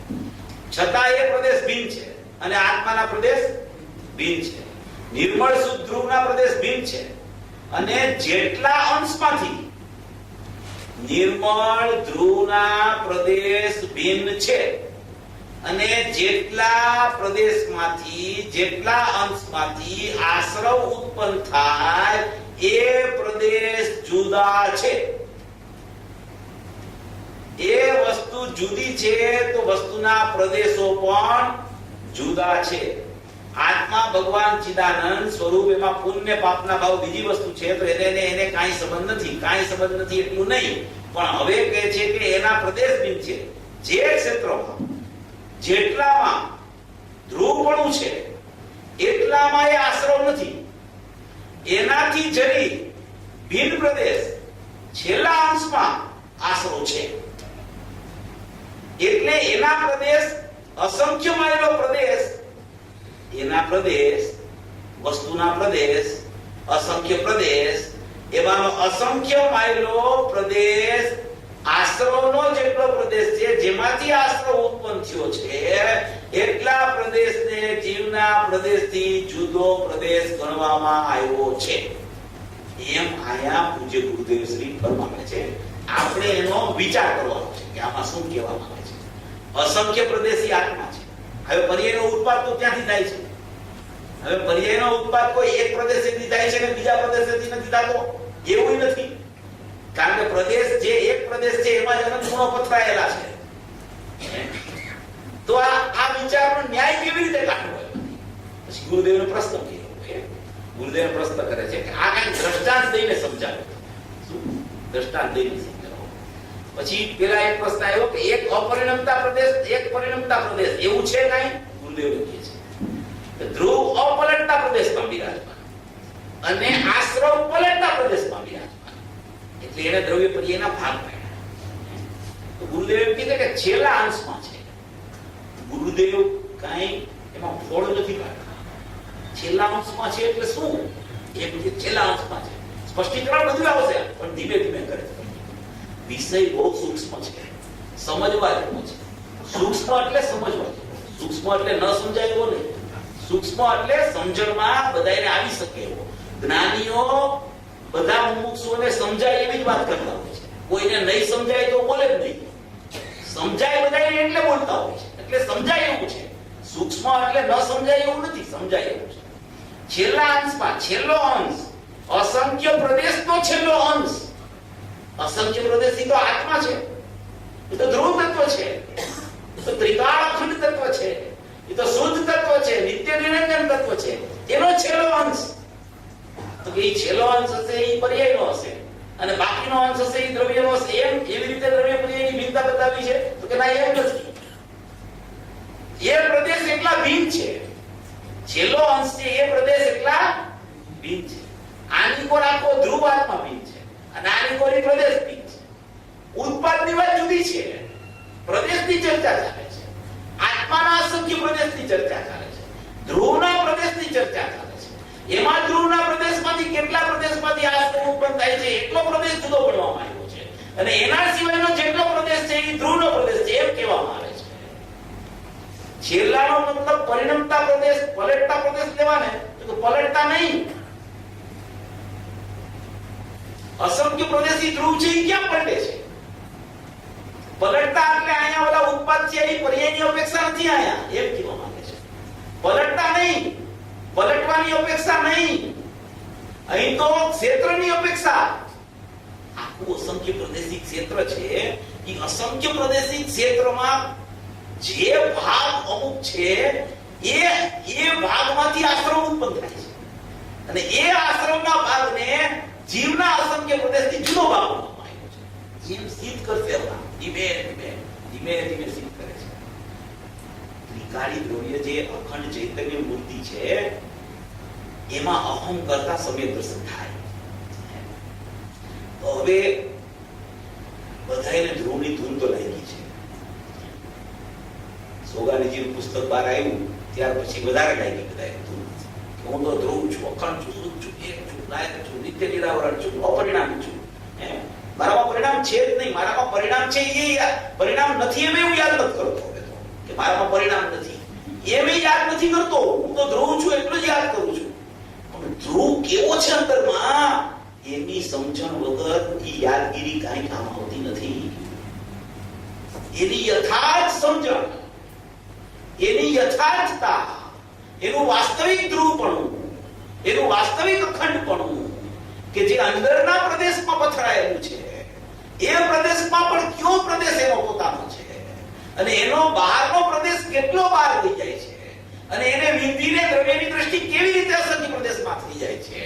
છતાં એ પ્રદેશ ભિન્ન છે અને આત્માના પ્રદેશ ભિન્ન છે. નિર્મળ શુદ્ધ ધ્રુવના પ્રદેશ ભિન્ન છે અને જેટલા અંશમાંથી નિર્મળ ધ્રુવના પ્રદેશ ભિન્ન છે અને જેટલા પ્રદેશમાંથી જેટલા અંશમાંથી આશ્રવ ઉત્પન્ન થાય એ પ્રદેશ જુદા છે. એ વસ્તુ જુદી છે તો વસ્તુના પ્રદેશો પણ જુદા છે. આત્મા ભગવાન ચિદાનંદ સ્વરૂપ, એમાં પુણ્ય પાપના ભાવ બીજી વસ્તુ છે, તો એને કાંઈ સંબંધ નથી. કાંઈ સંબંધ નથી એટલું નહીં, પણ હવે કહે છે કે એના પ્રદેશ ભિન્ન છે. જે ક્ષેત્રમાં જેટલામાં ધ્રુવપણું છે એટલામાં એ આશ્રવ નથી. એનાથી જરી ભિન્ન પ્રદેશ છેલ્લા અંશમાં આશ્રવ છે. એટલે એના પ્રદેશ અસંખ્ય માઇલો પ્રદેશ, એના પ્રદેશ વસ્તુના પ્રદેશ અસંખ્ય પ્રદેશ, એવાનો અસંખ્ય માઇલો પ્રદેશ આશ્રવનો જેટલો પ્રદેશ છે, જેમાંથી આશ્રવ ઉત્પન્ન થયો છે એટલા પ્રદેશને જીવના પ્રદેશથી જુદો પ્રદેશ ગણવામાં આવ્યો છે. એમ આયા પૂજ્ય ગુરુદેવ શ્રી ફરમાવે છે. આપણે એનો વિચાર કરવાનો છે કે આમાં શું કહેવામાં આવે છે. અસંખ્ય પ્રદેશી આત્મા છે. હવે પર્યાયનો ઉત્પાદ તો ક્યાંથી થાય છે? હવે પર્યાયનો ઉત્પાદ કોઈ એક પ્રદેશેથી થાય છે ને બીજા પ્રદેશેથી નથી થતો, એવું નથી. કારણ કે પ્રદેશ જે એક પ્રદેશ છે એમાં જ અનંત ગુણો પથરાયેલા છે. તો આ વિચારનો ન્યાય કેવી રીતે કાઢવો? પછી ગુરુદેવનો પ્રશ્ન કર્યો છે. ગુરુદેવ પ્રશ્ન કરે છે કે આ કઈ દ્રષ્ટાંત દઈને સમજાવો. શું દ્રષ્ટાંત દઈને સમજાવો? પછી પેલા એક પ્રશ્ન આવ્યો કે એક અપરિણમતા પ્રદેશ, એક પરિણમતા પ્રદેશ એવું છે કઈ? ગુરુદેવ કહે છે કે ધ્રુવ અપલટતા પ્રદેશમાં બિરાજમાન અને આશ્રવ પલટતા પ્રદેશમાં બિરાજમાન. એટલે એને દ્રવ્ય પર્યાયના ભાગ પાડ્યા. તો ગુરુદેવ એમ કહે કે છેલ્લા અંશમાં છે. ગુરુદેવ કઈ એમાં ફોડ નથી કાઢતા. છેલ્લા અંશમાં છે એટલે શું? એક છેલ્લા અંશમાં છે. સ્પષ્ટીકરણ બધું આવશે પણ ધીમે ધીમે કરે. વિષય બહુ સૂક્ષ્મ છે, સમજવા જેવો છે. સૂક્ષ્મ એટલે સમજવા જેવો, સૂક્ષ્મ એટલે ન સમજાય એવો નહીં. સૂક્ષ્મ એટલે સમજણમાં બધાને આવી શકે એવો. જ્ઞાનીઓ બધા મુમુક્ષુઓને સમજાય એવી જ વાત કરતા હોય છે. કોઈને નહીં સમજાય તો બોલે જ નહીં. સમજાય બધાને એટલે બોલતા હોય છે. એટલે સમજાય એવું છે. સૂક્ષ્મ એટલે ન સમજાય એવું નથી, સમજાય એવું છે. છેલ્લા અંશમાં છેલ્લો અંશ, અસંખ્ય પ્રદેશનો છેલ્લો અંશ. અસંખ્ય પ્રદેશ તો આત્મા છે, એ તો ધ્રુવ તત્વ છે, એ તો ત્રિકાળ અખંડ તત્વ છે, એ તો શુદ્ધ તત્વ છે, નિત્ય નિરંજન તત્વ છે. એનો છેલ્લો અંશ, તો કે છેલ્લો અંશ હશે એ પર્યાયનો હશે અને બાકીનો અંશ હશે એ દ્રવ્યનો હશે. એમ એવી રીતે દ્રવ્ય પર્યાયની ભિન્નતા બતાવી છે? તો કે ના, એમ નથી. એ પ્રદેશ એટલા ભિન્ન છે, છેલ્લો અંશ છે એ પ્રદેશ એટલા ભિન્ન છે. આની કોર આખો ધ્રુવ આત્મા ભિન્ન છે અને આની કોરી પ્રદેશ ભિન્ન છે. ઉત્પાદની વાત જુદી છે, પ્રદેશની ચર્ચા ચાલે છે. આત્માના અસંખ્ય પ્રદેશની ચર્ચા ચાલે છે, ધ્રુવના પ્રદેશની ચર્ચા ચાલે છે. એમાં ધ્રુવના પ્રદેશમાંથી કેટલા પ્રદેશમાંથી આશ્રવ ઉત્પન્ન થાય છે એટલો પ્રદેશ જુદો ગણવામાં આવ્યો છે અને એના સિવાયનો જેટલો પ્રદેશ છે એ ધ્રુવનો પ્રદેશ છે એમ કહેવામાં આવે છે. છેલ્લાનો મતલબ પરિણમતા પ્રદેશ, પલટતા પ્રદેશ લેવાને તો પલટતા નહીં. અસંખ્ય પ્રદેશી ધ્રુવ છે એ ક્યાં પલટે છે? પલટતા એટલે અહીંયા ઓલા ઉત્પાદ છે એ પર્યાયની અપેક્ષા નથી આયા, એમ કહેવા માંગે છે. પલટતા નહીં, પલટવાની અપેક્ષા નહીં, અહીં તો ક્ષેત્રની અપેક્ષા. આખું અસંખ્ય પ્રદેશી ક્ષેત્ર છે એ અસંખ્ય પ્રદેશી ક્ષેત્રમાં જે ભાગ અમુક છે એ ભાગમાંથી આશ્રમ ઉત્પન્ન થાય છે અને એ આશ્રમના ભાગને જીવના અસંખ્ય પ્રદેશથી જુદો ભાગ બનાવવામાં આવ્યો છે. જીવ સિદ્ધ કરશે ધીમે ધીમે ધીમે ધીમે સિદ્ધ કરે છે. ત્રિકાળી દ્રવ્ય જે અખંડ ચૈતન્ય મૂર્તિ છે એમાં અહમ કરતા સમ્યક દર્શન થાય. તો હવે બધાને ધ્રુવની ધૂન તો લાગી છે. સોગાણીજીનું પુસ્તક બહાર આવ્યું ત્યાર પછી વધારે લાગી બધાને ધૂન. હું તો ધ્રુવ છું, અખંડ છું, શુદ્ધ છું, એક છું, નાયક છું, નિત્ય નિરાવરણ છું, અપરિણામી છું. મારામાં પરિણામ છે જ નહીં. મારામાં પરિણામ છે એ પરિણામ નથી એમ હું યાદ નથી કરતો. હવે તો કે મારામાં પરિણામ નથી એમ યાદ નથી કરતો. હું તો ધ્રુવ છું એટલું જ યાદ કરું છું. પણ ધ્રુવ કેવો છે અંદરમાં એની સમજણ વગર એ યાદગીરી કાંઈ કામ આવતી નથી. એની યથાર્થ સમજણ, એની યથાર્થતા, એનું વાસ્તવિક ધ્રુવપણું, એનું વાસ્તવિક અખંડપણું કે જે અંદરના પ્રદેશમાં પથરાયેલું છે, એ પ્રદેશમાં પણ કયો પ્રદેશ એનો પોતાનો છે અને એનો બહારનો પ્રદેશ કેટલો બહાર લઈ જાય છે અને એને વિધિને દ્રવ્યની દ્રષ્ટિ કેવી રીતે અસંખ્ય પ્રદેશમાં થઈ જાય છે,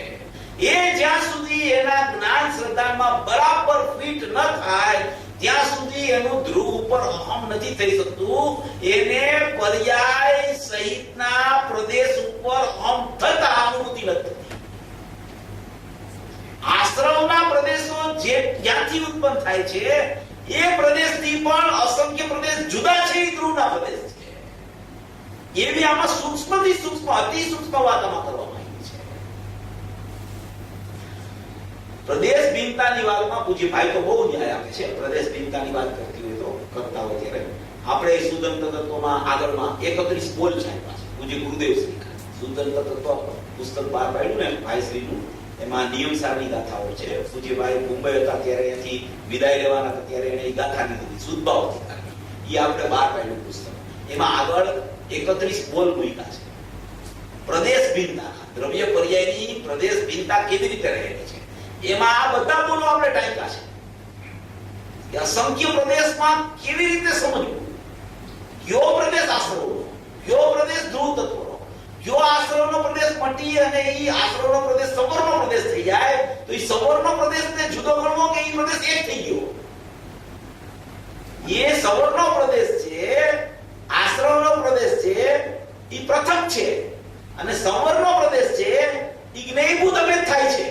એ જ્યાં સુધી એના જ્ઞાન શ્રદ્ધામાં બરાબર ફિટ ન થાય ત્યાં સુધી એનું ધ્રુવ ઉપર અહમ નથી થઈ શકતું. એને પર્યાય સહિતના પ્રદેશ ઉપર અહમ થતા અનુભૂતિ નથી. આશ્રમના પ્રદેશો જે ક્યાંથી ઉત્પન્ન થાય છે એ પ્રદેશથી પણ અસંખ્ય પ્રદેશ જુદા છે. એ ધ્રુવના પ્રદેશ છે. એવી આમાં સૂક્ષ્મથી સૂક્ષ્મ, અતિ સૂક્ષ્મ વાત આમાં કરવામાં આવી છે. પ્રદેશ ભિન્નતાની વાતમાં પૂજ્ય ભાઈ તો બહુ ન્યાય આપે છે. પ્રદેશ ભિન્નતાની વાત કરતી હોય તો કરતા હોય ત્યારે આપણે સુદંત તત્વમાં આગળમાં 31 બોલ છે પૂજ્ય ગુરુદેવ શ્રી સુદંત તત્વ પુસ્તક બહાર પાડ્યું ને ભાઈ શ્રીનું, એમાં નિયમસારની ગાથાઓ છે. પૂજ્યભાઈ મુંબઈ હતા ત્યારે અહીંથી વિદાય લેવાના હતા ત્યારે એને ગાથા લીધી સુદભાવથી કાઢી. એ આપણે બહાર પાડ્યું પુસ્તક. એમાં આગળ 31 બોલ મૂક્યા છે. પ્રદેશ ભિન્નતા, દ્રવ્ય પર્યાયની પ્રદેશ ભિન્નતા કેવી રીતે રહેલી છે એમાં આ બધા બોલો આપણે ટાંક્યા છે. કે અસંખ્ય પ્રદેશમાં કેવી રીતે સમજવું, કયો પ્રદેશ આશ્રવનો, કયો પ્રદેશ ધ્રુવ તત્વનો, જો આશ્રવનો પ્રદેશ મટી અને એ આશ્રવનો પ્રદેશ સવર્ણનો પ્રદેશ થઈ જાય તો એ સવર્ણનો પ્રદેશને જુદો ગણવો કે એ પ્રદેશ એક થઈ ગયો. એ સવર્ણનો પ્રદેશ છે, આશ્રવનો પ્રદેશ છે, એ પ્રથમ છે અને સંવરનો પ્રદેશ છે એ જ્ઞેયભૂત અભેદ થાય છે.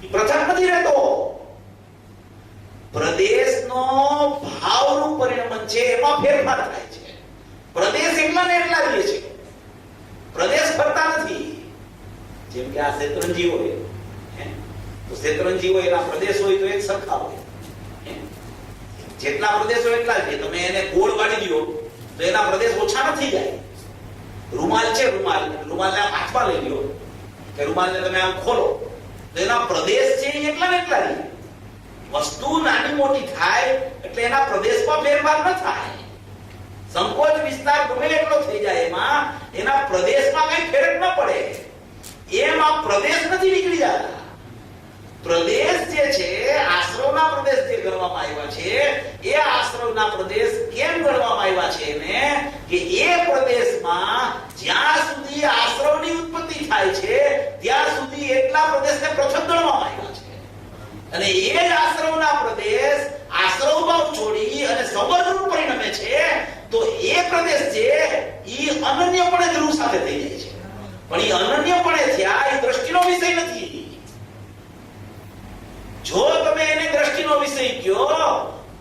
એ પ્રથમ નથી રહેતો. પ્રદેશનો ભાવનું પરિણમન છે એમાં ફેરફાર થાય છે. પ્રદેશ એટલા ને એટલા રહે છે, પ્રદેશ ફરતા નથી. જેમ કે આ શેત્રંજી હોય તો શેત્રંજી હોય એના પ્રદેશ હોય તો એક સરખા હોય. જેટલા પ્રદેશો એટલા જ. તમે એને ગોળ વાળી દો તો એના પ્રદેશ ઓછા નથી જાય. રૂમાલ છે, રૂમાલને હાથમાં લઈ લો કે રૂમાલને તમે આમ ખોલો તો એના પ્રદેશ છે એટલા ને એટલા રહે. વસ્તુ નાની મોટી થાય એટલે એના પ્રદેશમાં ફેરફાર ન થાય. સંકોચ વિસ્તાર ગમે એટલો થઈ જાય એમાં એના પ્રદેશમાં કઈ ફેર ન પડે. એમ આ પ્રદેશ નથી નીકળી જતા. પ્રદેશ જે છે આશ્રવના પ્રદેશ જે ગણવામાં આવ્યા છે એ આશ્રવના પ્રદેશ કેમ ગણવામાં આવ્યા છે એને કે એ પ્રદેશમાં જ્યાં સુધી આશ્રવની ઉત્પત્તિ થાય છે ત્યાં સુધી એટલા પ્રદેશને પ્રથમ ગણવામાં આવ્યા છે. અને એ જ આશ્રવના પ્રદેશ આશ્રવ ભાવ છોડી અને સંવર્ણ પરિણમે છે તો એ પ્રદેશ છે એ અનન્યપણે ધ્રુવ સાથે થઈ જાય છે. પણ એ અનન્યપણે થયા એ દ્રષ્ટિનો વિષય નથી. જો તમે એને દ્રષ્ટિનો વિષય કહો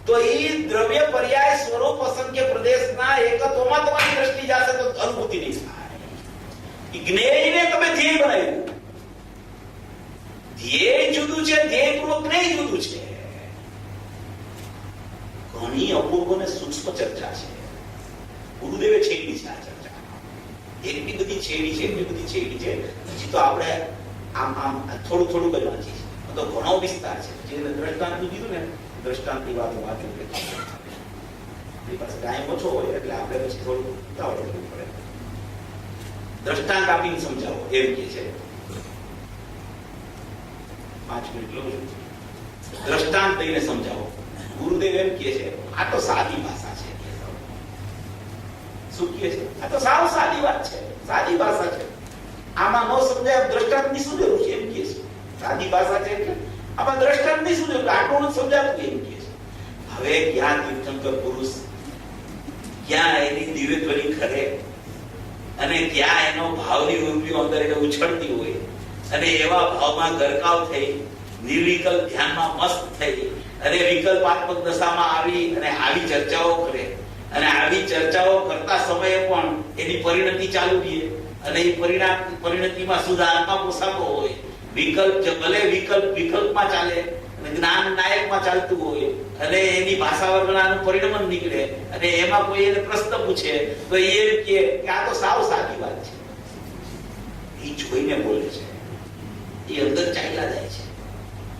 તો એ દ્રવ્ય પર્યાય સ્વરૂપ અસંખ્ય પ્રદેશના એકત્વમાં તમારી દ્રષ્ટિ જશે તો અનુભૂતિ નહીં થાય. એ જ્ઞેયને તમે ધ્યેય બનાવ્યું. ધ્યેય જુદું છે, ધ્યેયપૂર્વક જ્ઞેય જુદું છે. ઘણી અપૂર્વ અને સૂક્ષ્મ ચર્ચા છે. ગુરુદેવે છેડી છે આ ચર્ચા. એટલી બધી છેડી છે, એટલી બધી છેડી છે. હજી તો આપણે આમ થોડું થોડું જ વાંચી છે. તો ઘણો વિસ્તાર છે. જેને દ્રષ્ટાંત કીધું ને દ્રષ્ટાંતની વાત વાંચું કે પાસે ટાઈમ ઓછો હોય એટલે આપણે પછી થોડું ઉતાવળ કરવું પડે. દ્રષ્ટાંત આપીને સમજાવો એમ કે છે. 5 મિનિટ લઉં છું. દ્રષ્ટાંત દઈને સમજાવો. ગુરુદેવ એમ કે છે આ તો સાદી ભાષા છે. શું કહે છે? આ તો સાવ સાદી વાત છે, સાદી ભાષા છે. આમાં ન સમજાય દ્રષ્ટાંતની શું જરૂર છે એમ કે છે. સાદી ભાષા છે એટલે આમાં દ્રષ્ટાંતની શું જરૂર? આટલું સમજાતું એમ કે છે. હવે ક્યાં તીર્થંકર પુરુષ, ક્યાં એની દિવ્યધ્વનિ ખરે અને ક્યાં એનો ભાવની રૂપિયો અંદર એને ઉછળતી હોય અને એવા ભાવમાં ગરકાવ થઈ નિર્વિકલ્પ ધ્યાનમાં મસ્ત થઈ અને વિકલ્પાત્મક દશામાં આવી અને આવી ચર્ચાઓ કરે અને આવી ચર્ચાઓ કરતા સમયે પણ એની પરિણતિ ચાલુ રહે અને એ પરિણતિમાં સુધારણા પોસાતો હોય. વિકલ્પ ભલે વિકલ્પમાં ચાલે અને જ્ઞાન નાયકમાં ચાલતું હોય અને એની ભાષા વર્ણનાનું પરિણમન નીકળે અને એમાં કોઈ એને પ્રશ્ન પૂછે તો એ કે આ તો સાવ સાદી વાત છે. એ જોઈને બોલે છે, એ અંદર ચાલ્યા જાય છે,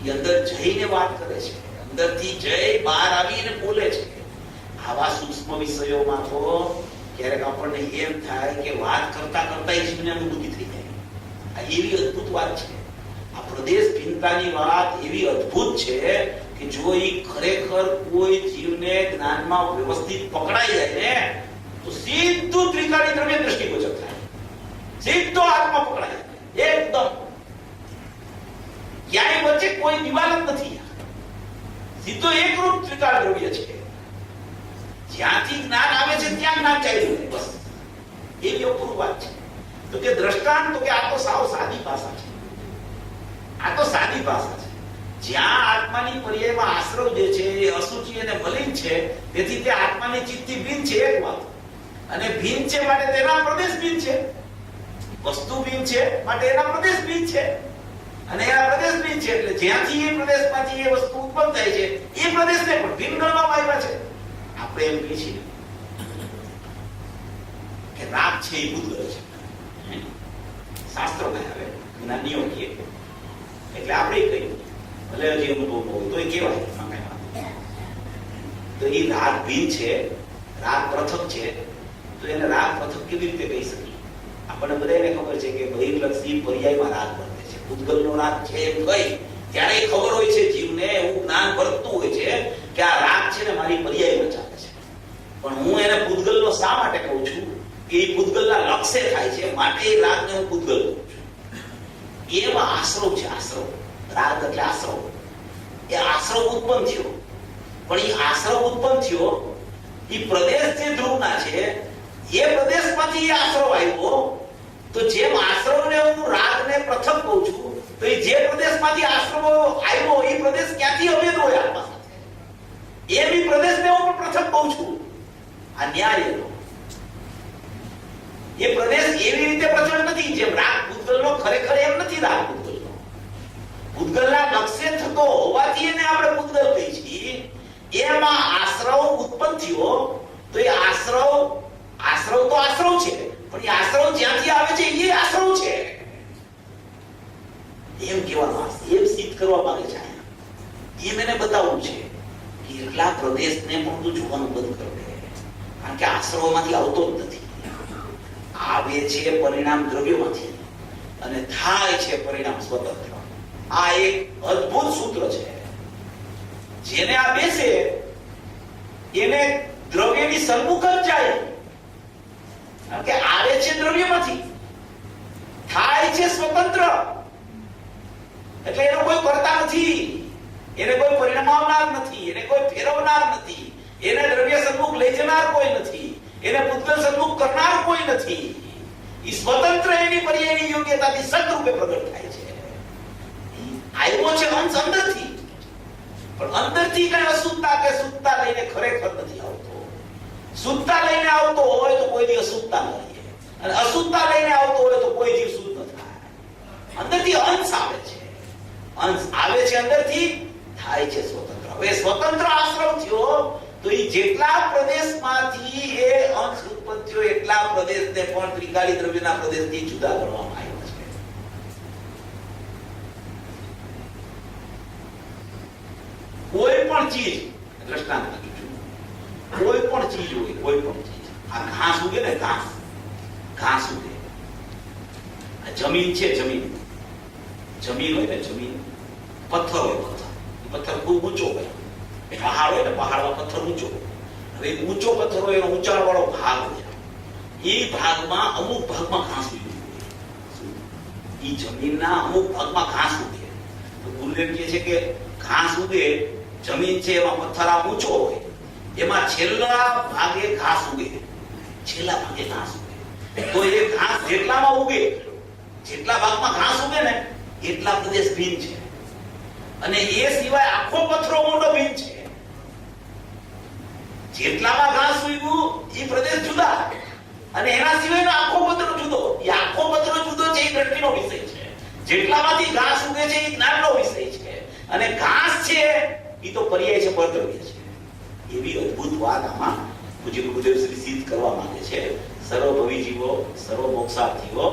એ અંદર જઈને વાત કરે છે, અંદરથી જઈ બહાર આવીને બોલે છે. આવા સૂક્ષ્મ વિષયોમાં તો ક્યારેક આપણને એમ થાય કે વાત કરતા કરતા જીવને અનુભૂતિ થઈ જાય. આ એવી અદ્ભુત વાત છે. આ પ્રદેશ ભિન્નતાની વાત એવી અદ્ભુત છે કે જો એ ખરેખર કોઈ જીવને જ્ઞાનમાં વ્યવસ્થિત પકડાઈ જાય ને તો સીધું ત્રિકાળી દ્રવ્ય દ્રષ્ટિગોચર થાય, સીધો આત્મા પકડાય એકદમ. ક્યાંય વચ્ચે કોઈ દિવાલ જ નથી, સીધો એકરૂપ ત્રિકાળ દ્રવ્ય છે. જ્યાંથી જ્ઞાન આવે છે ત્યાં જ્ઞાન ચાલ્યું જાય, બસ એવી અપૂર્વ વાત છે. તો કે દ્રષ્ટાંત તો કે આ તો સાવ સાદી ભાષા છે, આ તો સાદી ભાષા છે. જ્યાં આત્માની પર્યાયમાં આશ્રવ જે છે એ અશુચિ અને મલિન છે, તેથી તે આત્માની ચિત્તથી ભિન્ન છે એક વાત, અને ભિન્ન છે માટે તેના પ્રદેશ ભિન્ન છે. વસ્તુ ભિન્ન છે માટે એના પ્રદેશ ભિન્ન છે, અને એના પ્રદેશ ભિન્ન છે એટલે જ્યાંથી એ પ્રદેશમાંથી એ વસ્તુ ઉત્પન્ન થાય છે એ પ્રદેશને પણ ભિન્ન ગણવામાં આવ્યા છે. આપણે એમ કહીએ છીએ કે રાગ છે એ ભૂતગલ છે, શાસ્ત્રોમાં આવે જ્ઞાનીઓ કહે એટલે આપણે કહીએ ભલે હજી અનુભવ હોય તો એ કહેવાય. તો એ રાગ ભિન્ન છે, રાગ પૃથક છે, તો એને રાગ પૃથક કેવી રીતે કહી શકીએ? આપણને બધાને ખબર છે કે બહિર્લક્ષી પર્યાયમાં રાગ વર્તે છે. ભૂતગલનો રાગ છે એમ કહી ત્યારે ખબર હોય છે જીવને, એવું જ્ઞાન વર્તતું હોય છે કે આ રાગ છે ને મારી પર્યાયમાં ચાલે છે. પણ હું એને ભૂતગલનો શા માટે કહું છું કે એ ભૂતગલના લક્ષ્ય થાય છે માટે એ રાગને હું ભૂતગલ કહું છું. એમાં આશ્રવ છે, આશ્રવ. રાગ એટલે આશ્રવ. એ આશ્રવ ઉત્પન્ન થયો, પણ એ આશ્રવ ઉત્પન્ન થયો એ પ્રદેશ જે ધ્રુવના છે એ પ્રદેશમાંથી એ આશ્રવ આવ્યો. તો જેમ આશ્રવને હું રાગને પ્રથમ કહું છું, તો એ જે પ્રદેશમાંથી આશ્રવ આવ્યો એ પ્રદેશ ક્યાંથી અભેદ હોય આત્મા સાથે, એમ એ પ્રદેશને હું પ્રથમ કહું છું. આ ન્યાય એનો. એ પ્રદેશ એવી રીતે પ્રચંડ નથી જેમ રાગ ભૂતગલનો ખરેખર એમ નથી. રાગ ભૂતગલનો ભૂતગલના લક્ષ્ય થતો હોવાથી એને આપણે ભૂતગલ કહીએ છીએ. એમાં આશ્રવ ઉત્પન્ન થયો તો એ આશ્રવ તો આશ્રવ છે, પણ એ આશ્રવ જ્યાંથી આવે છે એ આશ્રવ છે એમ કહેવાનું. એમ સિદ્ધ કરવા માંગે છે, એમ એને બતાવવું છે કે એટલા પ્રદેશને પણ તું જોવાનું બંધ કર દે, કારણ કે આશ્રવમાંથી આવતો જ નથી. આવે છે પરિણામ દ્રવ્યમાંથી અને થાય છે પરિણામ સ્વતંત્ર. આ એક અદ્ભુત સૂત્ર છે. જેને આ બેસે એને દ્રવ્યની સન્મુખ જ જાય, કારણ કે આવે છે દ્રવ્યમાંથી, થાય છે સ્વતંત્ર. એટલે એનો કોઈ કરતા નથી, એને કોઈ પરિણામનાર નથી, એને કોઈ ફેરવનાર નથી, એને દ્રવ્ય સન્મુખ લઈ જનાર કોઈ નથી, એને ભૂતગલ સન્મુખ કરનાર કોઈ નથી. એ સ્વતંત્ર એની પર્યાયની યોગ્યતાથી સદરૂપે પ્રગટ થાય છે. આવ્યો છે અંશ અંદરથી, પણ અંદરથી કઈ અશુદ્ધતા કે શુદ્ધતા લઈને ખરેખર નથી આવતો. શુદ્ધતા લઈને આવતો હોય તો કોઈ દિવસ શુદ્ધતા ન રહે, અને અશુદ્ધતા લઈને આવતો હોય તો કોઈ જીવ શુદ્ધ ન થાય. અંદરથી અંશ આવે છે, અંશ આવે છે અંદરથી, થાય છે સ્વતંત્ર. હવે સ્વતંત્ર આશ્રવ થયો તો એ જેટલા પ્રદેશમાંથી એ અંશ ઉત્પન્ન થયો એટલા પ્રદેશને પણ ત્રિકાળી દ્રવ્યના પ્રદેશથી જુદા કરવામાં આવ્યો છે. કોઈ પણ ચીજ, દ્રષ્ટાંત આપું છું, કોઈ પણ ચીજ હોય, કોઈ પણ ચીજ, આ ઘાસ ઉગે ને, ઘાસ ઉગે, આ જમીન છે, જમીન હોય ને, જમીન, પથ્થર હોય, પથ્થર ખૂબ ઊંચો હોય, પહાડ હોય ને, પહાડમાં પથ્થર ઊંચો. હવે ઊંચો પથ્થર હોય એનો ઊંચાણ વાળો ભાગ હોય, એ ભાગમાં અમુક ભાગમાં ઘાસ ઉગે. એ જમીનના અમુક ભાગમાં ઘાસ ઉગે. તો ગુરુદેવ કહે છે કે ઘાસ ઉગે, જમીન છે એમાં પથ્થર આ ઊંચો હોય, એમાં છેલ્લા ભાગે ઘાસ ઉગે, છેલ્લા ભાગે ઘાસ ઉગે. તો એ ઘાસ જેટલામાં ઉગે, જેટલા ભાગમાં ઘાસ ઉગે ને એટલા પ્રદેશ ભિન્ન છે. અને એ સિવાય આખો પથરો મોટો ભીમ છે. જેટલામાં ઘાસ ઉગ્યું એ પ્રદેશ જુદા, અને એના સિવાયનો આખો પથરો જુદો. એ આખો પથરો જુદો છે, એ દ્રષ્ટિનો વિષય છે. જેટલામાંથી ઘાસ ઉગે છે એ જ્ઞાનનો વિષય છે, અને ઘાસ છે એ તો પર્યાય છે, પરદ્રવ્ય છે. એવી અદ્ભુત વાત આમાં પૂજ્ય ગુરુદેવ શ્રી સિદ્ધ કરવા માંગે છે. સર્વભવી જીવો, સર્વ મોક્ષાર્થીઓ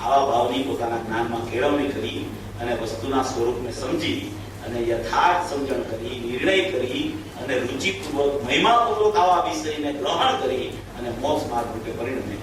આવા ભાવની પોતાના જ્ઞાનમાં કેળવણી કરી અને વસ્તુના સ્વરૂપને સમજી અને યથાર્થ સમજણ કરી, નિર્ણય કરી અને રુચિપૂર્વક, મહિમાપૂર્વક આવા વિષયને ગ્રહણ કરી અને મોક્ષ માર્ગ રૂપે પરિણમે